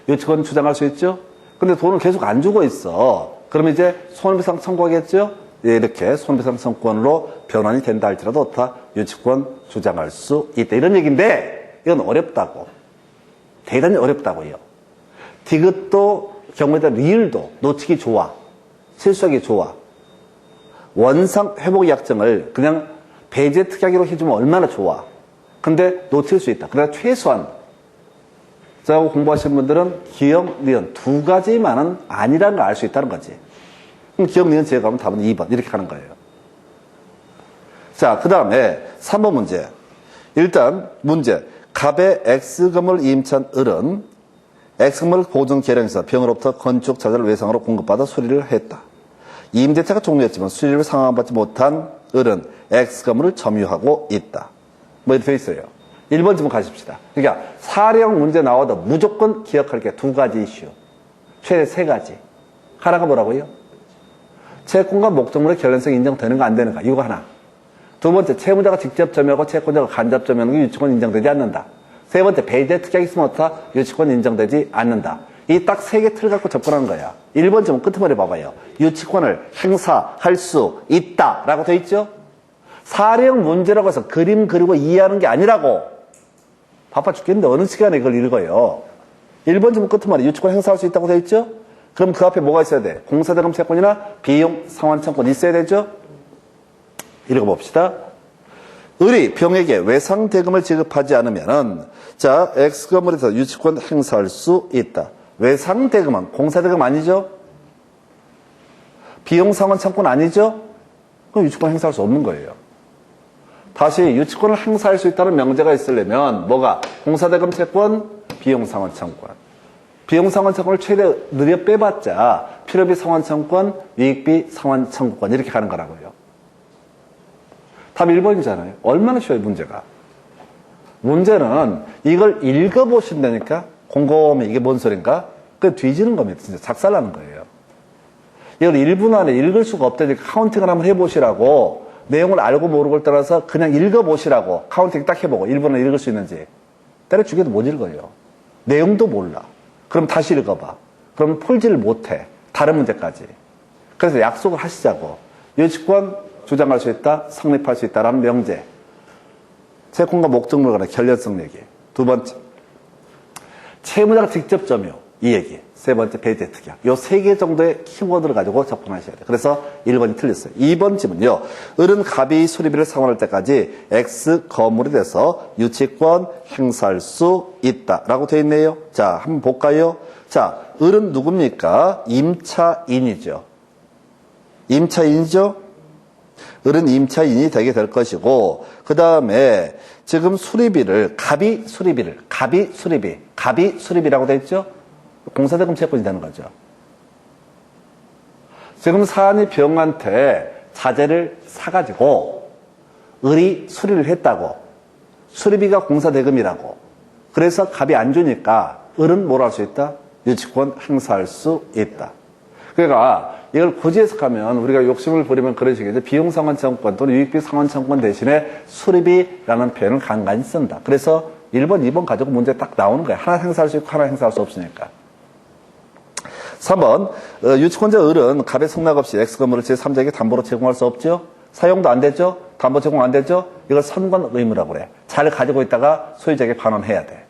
유치권 주장할 수 있죠? 근데 돈을 계속 안 주고 있어. 그러면 이제 손해배상 청구하겠죠? 예, 이렇게 손해배상 청구권으로 변환이 된다 할지라도 어떻다? 유치권 주장할 수 있다. 이런 얘기인데, 이건 어렵다고. 대단히 어렵다고요. 디귿도 경우에 따라 리을도 놓치기 좋아. 실수하기 좋아. 원상 회복 약정을 그냥 배제 특약으로 해주면 얼마나 좋아. 근데 놓칠 수 있다. 그러나 최소한 저하고 공부하신 분들은 기억, 니은 두 가지만은 아니라는 걸 알 수 있다는 거지. 그럼 기억, 니은 제외하면 답은 2번 이렇게 가는 거예요. 자, 그 다음에 3번 문제. 일단 문제. 갑의 X금을 임차한 을은 X금을 보증 계량해서 병으로부터 건축 자재를 외상으로 공급받아 수리를 했다. 임대차가 종료했지만 수리를 상환받지 못한 을은 X금을 점유하고 있다. 뭐 이렇게 돼 있어요. 1번 질문 가십시다. 그러니까 사령 문제 나와도 무조건 기억할 게 두 가지 이슈. 최대 세 가지. 하나가 뭐라고요? 채권과 목적물의 결연성이 인정되는 거 안 되는가. 이거 하나. 두 번째, 채무자가 직접 점유하고 채권자가 간접 점유하는 게 유치권 인정되지 않는다. 세 번째, 배제 특약이 있으면 어떻다? 유치권 인정되지 않는다. 이 딱 세 개 틀 갖고 접근하는 거야. 1번 질문 끄트머리 봐봐요. 유치권을 행사할 수 있다 라고 돼 있죠? 사령 문제라고 해서 그림 그리고 이해하는 게 아니라고. 바빠 죽겠는데 어느 시간에 이걸 읽어요. 1번 질문 끄트머리 유치권 행사할 수 있다고 돼 있죠? 그럼 그 앞에 뭐가 있어야 돼? 공사대금 채권이나 비용 상환청권 있어야 되죠? 읽어봅시다. 을이 병에게 외상대금을 지급하지 않으면은, 자, X건물에서 유치권 행사할 수 있다. 외상대금은 공사대금 아니죠? 비용상환청권 아니죠? 그럼 유치권 행사할 수 없는 거예요. 다시 유치권을 행사할 수 있다는 명제가 있으려면 뭐가? 공사대금 채권, 비용상환청권. 비용상환청권을 최대 느려 빼봤자 필요비 상환청권, 위익비 상환청구권 이렇게 가는 거라고요. 답 1번이잖아요. 얼마나 쉬워요, 문제가. 문제는 이걸 읽어보신다니까 곰곰이 이게 뭔 소린가? 그게 뒤지는 겁니다. 진짜 작살나는 거예요. 이걸 1분 안에 읽을 수가 없다니까 카운팅을 한번 해보시라고 내용을 알고 모르고를 따라서 그냥 읽어보시라고 카운팅 딱 해보고 1분 안에 읽을 수 있는지 때려 죽여도 못 읽어요. 내용도 몰라. 그럼 다시 읽어봐. 그럼 풀지를 못해. 다른 문제까지. 그래서 약속을 하시자고. 유치권 주장할 수 있다, 성립할 수 있다라는 명제. 채권과 목적물 간의 결연성 얘기. 두 번째, 채무자가 직접 점유. 이 얘기. 세 번째, 배제 특약. 요 세 개 정도의 키워드를 가지고 접근하셔야 돼요. 그래서 1번이 틀렸어요. 2번 질문요. 을은 갑이 수리비를 상환할 때까지 X 거물에 대해서 유치권 행사할 수 있다. 라고 되어 있네요. 자, 한번 볼까요? 자, 을은 누굽니까? 임차인이죠. 임차인이죠? 을은 임차인이 되게 될 것이고, 그 다음에 지금 수리비를, 갑이 수리비라고 되어 있죠? 공사대금 채권이 되는 거죠. 지금 사안이 병한테 자재를 사가지고 을이 수리를 했다고. 수리비가 공사대금이라고. 그래서 갑이 안 주니까 을은 뭘 할 수 있다? 유치권 행사할 수 있다. 그러니까 이걸 굳이 해석하면 우리가 욕심을 부리면 그런 식이죠. 비용상환청권 또는 유익비상환청권 대신에 수리비라는 표현을 간간히 쓴다. 그래서 1번, 2번 가지고 문제 딱 나오는 거예요. 하나 행사할 수 있고 하나 행사할 수 없으니까. 3번, 유치권자 을은 갑의 승낙 없이 X건물을 제3자에게 담보로 제공할 수 없죠? 사용도 안 되죠? 담보 제공 안 되죠? 이걸 선권 의무라고 그래. 잘 가지고 있다가 소유자에게 반환해야 돼.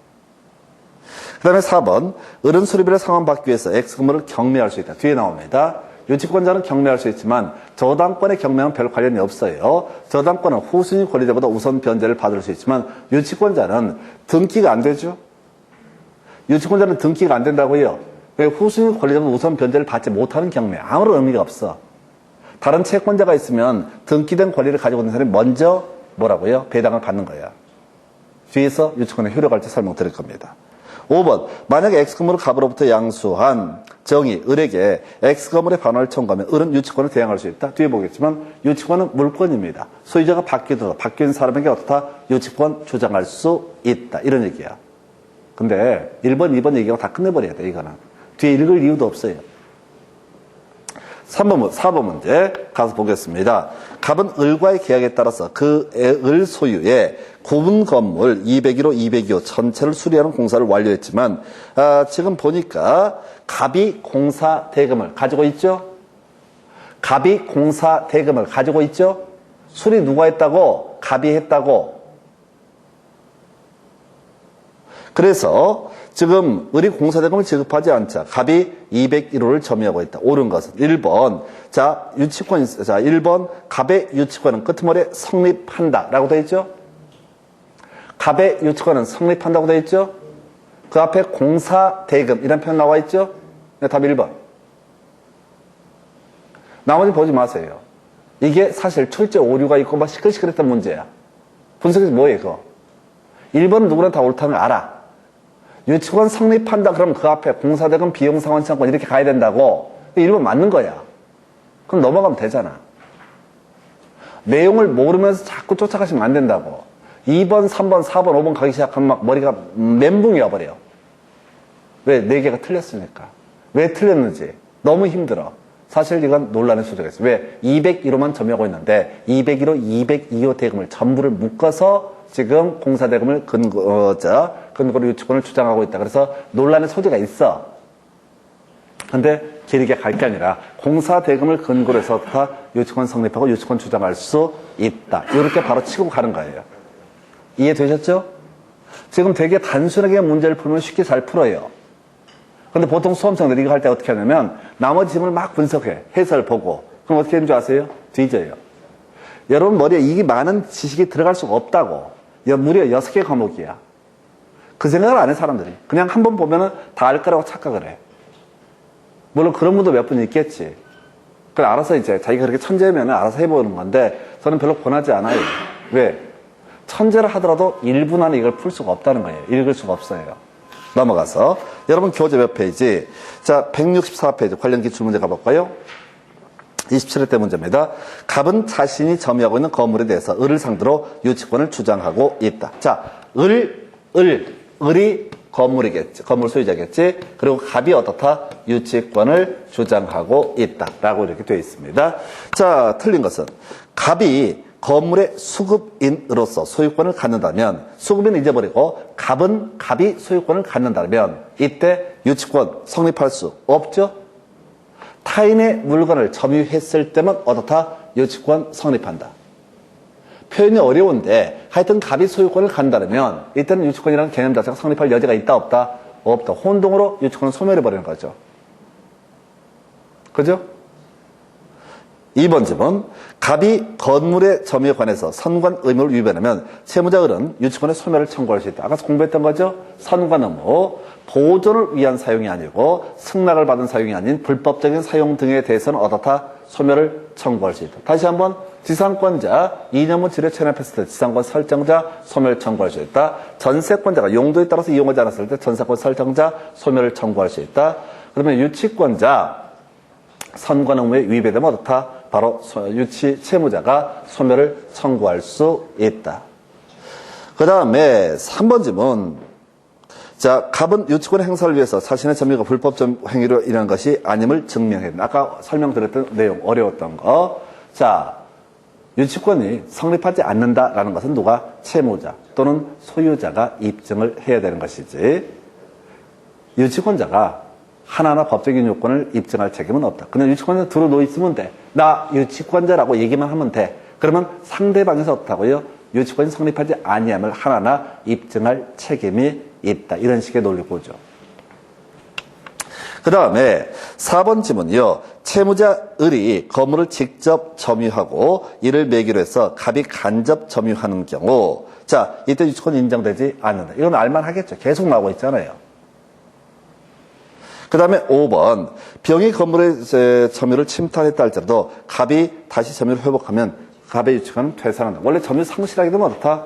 그 다음에 4번, 을은 수리비를 상환받기 위해서 X건물을 경매할 수 있다. 뒤에 나옵니다. 유치권자는 경매할 수 있지만 저당권의 경매는 별 관련이 없어요. 저당권은 후순위 권리자보다 우선 변제를 받을 수 있지만 유치권자는 등기가 안 되죠. 유치권자는 등기가 안 된다고요. 후순위 권리자보다 우선 변제를 받지 못하는 경매 아무런 의미가 없어. 다른 채권자가 있으면 등기된 권리를 가지고 있는 사람이 먼저 뭐라고요? 배당을 받는 거야. 뒤에서 유치권의 효력할지 설명드릴 겁니다. 5번, 만약에 X건물을 갑으로부터 양수한 정이 을에게 X건물의 반환을 청구하면 을은 유치권을 대항할 수 있다. 뒤에 보겠지만 유치권은 물권입니다. 소유자가 바뀌어도 바뀐 사람에게 어떻다? 유치권 주장할 수 있다. 이런 얘기야. 근데 1번, 2번 얘기하고 다 끝내버려야 돼, 이거는. 뒤에 읽을 이유도 없어요. 4번 문제 가서 보겠습니다. 갑은 을과의 계약에 따라서 그 을 소유의 구분 건물 201호, 202호 전체를 수리하는 공사를 완료했지만 지금 보니까 갑이 공사 대금을 가지고 있죠? 갑이 공사 대금을 가지고 있죠? 수리 누가 했다고? 갑이 했다고. 그래서 지금 을이 공사대금을 지급하지 않자 갑이 201호를 점유하고 있다. 옳은 것은 1번. 자, 유치권, 자, 1번. 갑의 유치권은 끄트머리에 성립한다. 라고 되어 있죠? 갑의 유치권은 성립한다고 되어 있죠? 그 앞에 공사대금 이런 표현 나와 있죠? 네, 답 1번. 나머지 보지 마세요. 이게 사실 출제 오류가 있고 막 시끌시끌했던 문제야. 분석해서 뭐예요, 그거? 1번은 누구나 다 옳다는 걸 알아. 유치권 성립한다 그러면 그 앞에 공사대금 비용상환청권 이렇게 가야 된다고. 1번 맞는 거야. 그럼 넘어가면 되잖아. 내용을 모르면서 자꾸 쫓아가시면 안 된다고. 2번, 3번, 4번, 5번 가기 시작하면 막 머리가 멘붕이 와버려. 왜? 4개가 틀렸으니까. 왜 틀렸는지. 너무 힘들어. 사실 이건 논란의 소지가 있어. 왜? 201호만 점유하고 있는데 201호, 202호 대금을 전부를 묶어서 지금 공사대금을 근거로 유치권을 주장하고 있다. 그래서 논란의 소지가 있어. 근데 길게 갈 게 아니라 공사대금을 근거로 해서 다 유치권 성립하고 유치권 주장할 수 있다. 이렇게 바로 치고 가는 거예요. 이해되셨죠? 지금 되게 단순하게 문제를 풀면 쉽게 잘 풀어요. 근데 보통 수험생들이 이거 할 때 어떻게 하냐면 나머지 지문을 막 분석해. 해설 보고. 그럼 어떻게 하는 줄 아세요? 뒤져요. 여러분 머리에 이 많은 지식이 들어갈 수가 없다고. 무려 6개 과목이야. 그 생각을 안 해 사람들이. 그냥 한 번 보면은 다 알 거라고 착각을 해. 물론 그런 분도 몇 분 있겠지. 그래 알아서 이제 자기가 그렇게 천재면 알아서 해보는 건데 저는 별로 권하지 않아요. 왜? 천재를 하더라도 1분 안에 이걸 풀 수가 없다는 거예요. 읽을 수가 없어요. 넘어가서 여러분 교재 몇 페이지? 자, 164페이지 관련 기출문제 가볼까요? 27회 때 문제입니다. 갑은 자신이 점유하고 있는 건물에 대해서 을을 상대로 유치권을 주장하고 있다. 자, 을이 건물이겠지. 건물 소유자겠지. 그리고 갑이 어떻다? 유치권을 주장하고 있다. 라고 이렇게 되어 있습니다. 자, 틀린 것은 갑이 건물의 수급인으로서 소유권을 갖는다면 수급인은 잊어버리고 갑이 소유권을 갖는다면 이때 유치권 성립할 수 없죠? 타인의 물건을 점유했을 때만 어떻다? 유치권 성립한다. 표현이 어려운데 하여튼 갑이 소유권을 갖는다면 이때는 유치권이라는 개념 자체가 성립할 여지가 있다 없다? 없다. 혼동으로 유치권을 소멸해버리는 거죠. 그죠? 2번 질문. 갑이 건물의 점유에 관해서 선관 의무를 위반하면 채무자 을은 유치권의 소멸을 청구할 수 있다. 아까 공부했던 거죠? 선관 의무. 보존을 위한 사용이 아니고 승낙을 받은 사용이 아닌 불법적인 사용 등에 대해서는 어떻다? 소멸을 청구할 수 있다. 다시 한번 지상권자 이념을 지뢰 체납했을 때 지상권 설정자 소멸 청구할 수 있다. 전세권자가 용도에 따라서 이용하지 않았을 때 전세권 설정자 소멸을 청구할 수 있다. 그러면 유치권자 선관 의무에 위배되면 어떻다? 바로 유치 채무자가 소멸을 청구할 수 있다. 그 다음에 3번 질문. 자, 갑은 유치권 행사를 위해서 자신의 점유가 불법 행위로 일어난 것이 아님을 증명해야 된다. 아까 설명드렸던 내용 어려웠던 거. 자, 유치권이 성립하지 않는다라는 것은 누가? 채무자 또는 소유자가 입증을 해야 되는 것이지 유치권자가 하나하나 법적인 요건을 입증할 책임은 없다. 그냥 유치권자 들어놓여 있으면 돼. 나 유치권자라고 얘기만 하면 돼. 그러면 상대방에서 어떻다고요? 유치권이 성립하지 아니함을 하나하나 입증할 책임이 있다. 이런 식의 논리고죠. 그 다음에 4번 지문이요. 채무자 을이 건물을 직접 점유하고 이를 매기로 해서 갑이 간접 점유하는 경우 자, 이때 유치권이 인정되지 않는다. 이건 알만하겠죠. 계속 나오고 있잖아요. 그 다음에 5번 병이 건물의 점유를 침탈했다 할지라도 갑이 다시 점유를 회복하면 갑의 유치권은 퇴산한다. 원래 점유 상실하게 되면 어떻다?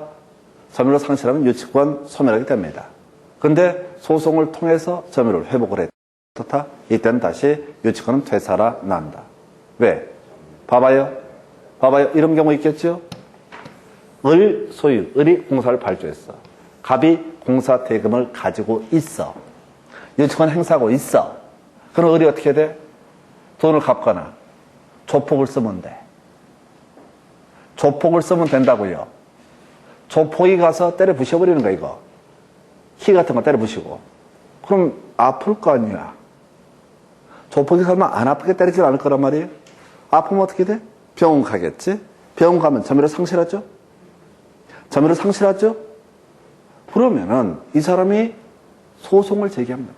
점유를 상실하면 유치권 소멸하게 됩니다. 근데 소송을 통해서 점유를 회복을 했다. 어떻다? 이때는 다시 유치권은 되살아난다. 왜? 봐봐요. 이런 경우 있겠죠? 을이 공사를 발주했어. 갑이 공사 대금을 가지고 있어. 유치권 행사하고 있어. 그럼 을이 어떻게 돼? 돈을 갚거나 조폭을 쓰면 돼. 조폭을 쓰면 된다고요. 조폭이 가서 때려 부셔버리는 거야, 이거. 키 같은 거 때려 부시고. 그럼 아플 거 아니야. 조폭이 설마 안 아프게 때리진 않을 거란 말이에요. 아프면 어떻게 돼? 병원 가겠지? 병원 가면 점유를 상실하죠? 그러면은 이 사람이 소송을 제기합니다.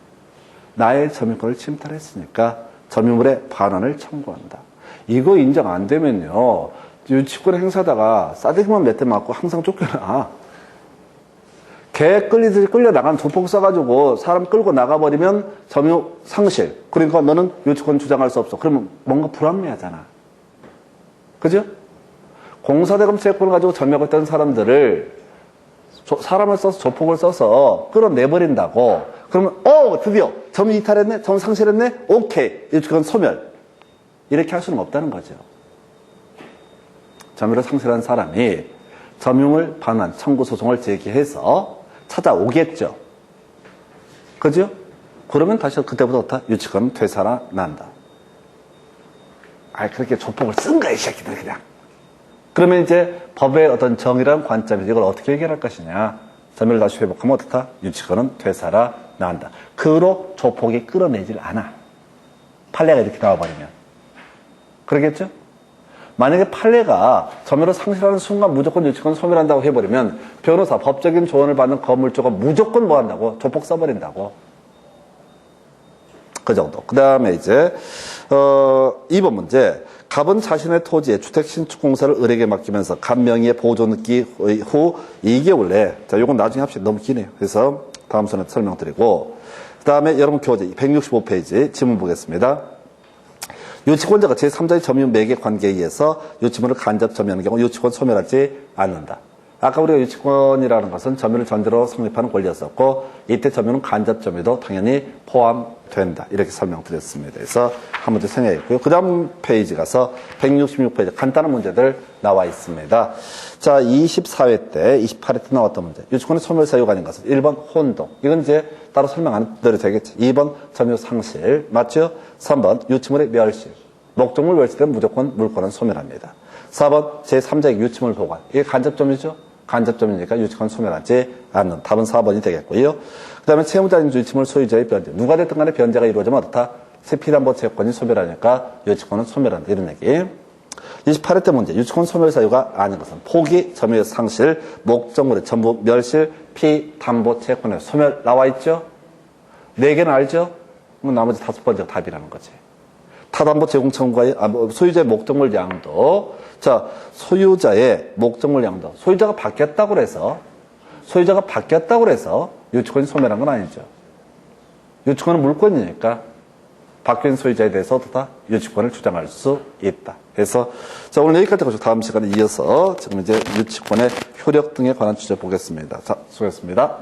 나의 점유권을 침탈했으니까 점유물의 반환을 청구한다. 이거 인정 안 되면요. 유치권 행사다가 싸대기만 몇 대 맞고 항상 쫓겨나. 개 끌리듯이 끌려나간 조폭 써가지고 사람 끌고 나가버리면 점유 상실. 그러니까 너는 유치권 주장할 수 없어. 그러면 뭔가 불합리하잖아. 그죠? 공사대금 채권을 가지고 점유했던 사람들을 사람을 써서 조폭을 써서 끌어내버린다고. 그러면 드디어 점유 이탈했네? 점유 상실했네? 오케이. 유치권 소멸. 이렇게 할 수는 없다는 거죠. 점유를 상실한 사람이 점유물 반환 청구 소송을 제기해서 찾아오겠죠. 그죠? 그러면 다시 그때부터 유치권 되살아 난다. 그렇게 조폭을 쓴 거야, 이 새끼들, 그냥. 그러면 이제 법의 어떤 정의란 관점에서 이걸 어떻게 해결할 것이냐. 점유를 다시 회복하면 어떻다? 유치권은 되살아 난다. 그로 조폭이 끌어내질 않아. 판례가 이렇게 나와버리면. 그러겠죠? 만약에 판례가 점유를 상실하는 순간 무조건 유치권 소멸한다고 해버리면 변호사, 법적인 조언을 받는 건물주가 무조건 뭐 한다고? 조폭 써버린다고. 그 정도. 그 다음에 이제 2번 문제. 갑은 자신의 토지에 주택신축공사를 을에게 맡기면서 갑 명의의 보존기 후 2개월 내에, 자, 요건 나중에 합시다. 너무 기네요. 그래서 다음 순에 설명드리고, 그 다음에 여러분 교재 165페이지 지문 보겠습니다. 유치권자가 제3자의 점유 매개 관계에 의해서 유치물을 간접 점유하는 경우 유치권 소멸하지 않는다. 아까 우리가 유치권이라는 것은 점유를 전제로 성립하는 권리였었고, 이때 점유는 간접 점유도 당연히 포함된다. 이렇게 설명드렸습니다. 그래서 한 문제 생략했고요. 그 다음 페이지 가서 166페이지 간단한 문제들 나와 있습니다. 자, 24회 때, 28회 때 나왔던 문제. 유치권의 소멸 사유가 아닌 것은 1번 혼동. 이건 이제 따로 설명 안 드려도 되겠죠. 2번 점유 상실. 맞죠? 3번 유치물의 멸실. 목적물 멸실은 무조건 물권은 소멸합니다. 4번 제3자의 유치물 보관. 이게 간접점유죠? 간접점유니까 유치권 소멸하지 않는. 답은 4번이 되겠고요. 그 다음에 채무자인 유치물 소유자의 변제. 누가 됐든 간에 변제가 이루어지면 어떻다? 세피담보 채권이 소멸하니까 유치권은 소멸한다. 이런 얘기. 28회 때 문제. 유치권 소멸 사유가 아닌 것은 포기, 점유의 상실, 목적물의 전부 멸실, 피담보 채권의 소멸 나와 있죠? 4개는 알죠? 그럼 나머지 5번째가 답이라는 거지. 타담보 제공 청구의 소유자의 목적물 양도. 자, 소유자의 목적물 양도. 소유자가 바뀌었다고 해서 유치권이 소멸한 건 아니죠. 유치권은 물권이니까 바뀐 소유자에 대해서 다 유치권을 주장할 수 있다. 그래서 자, 오늘 여기까지 하고 다음 시간에 이어서 지금 이제 유치권의 효력 등에 관한 주제 보겠습니다. 자, 수고했습니다.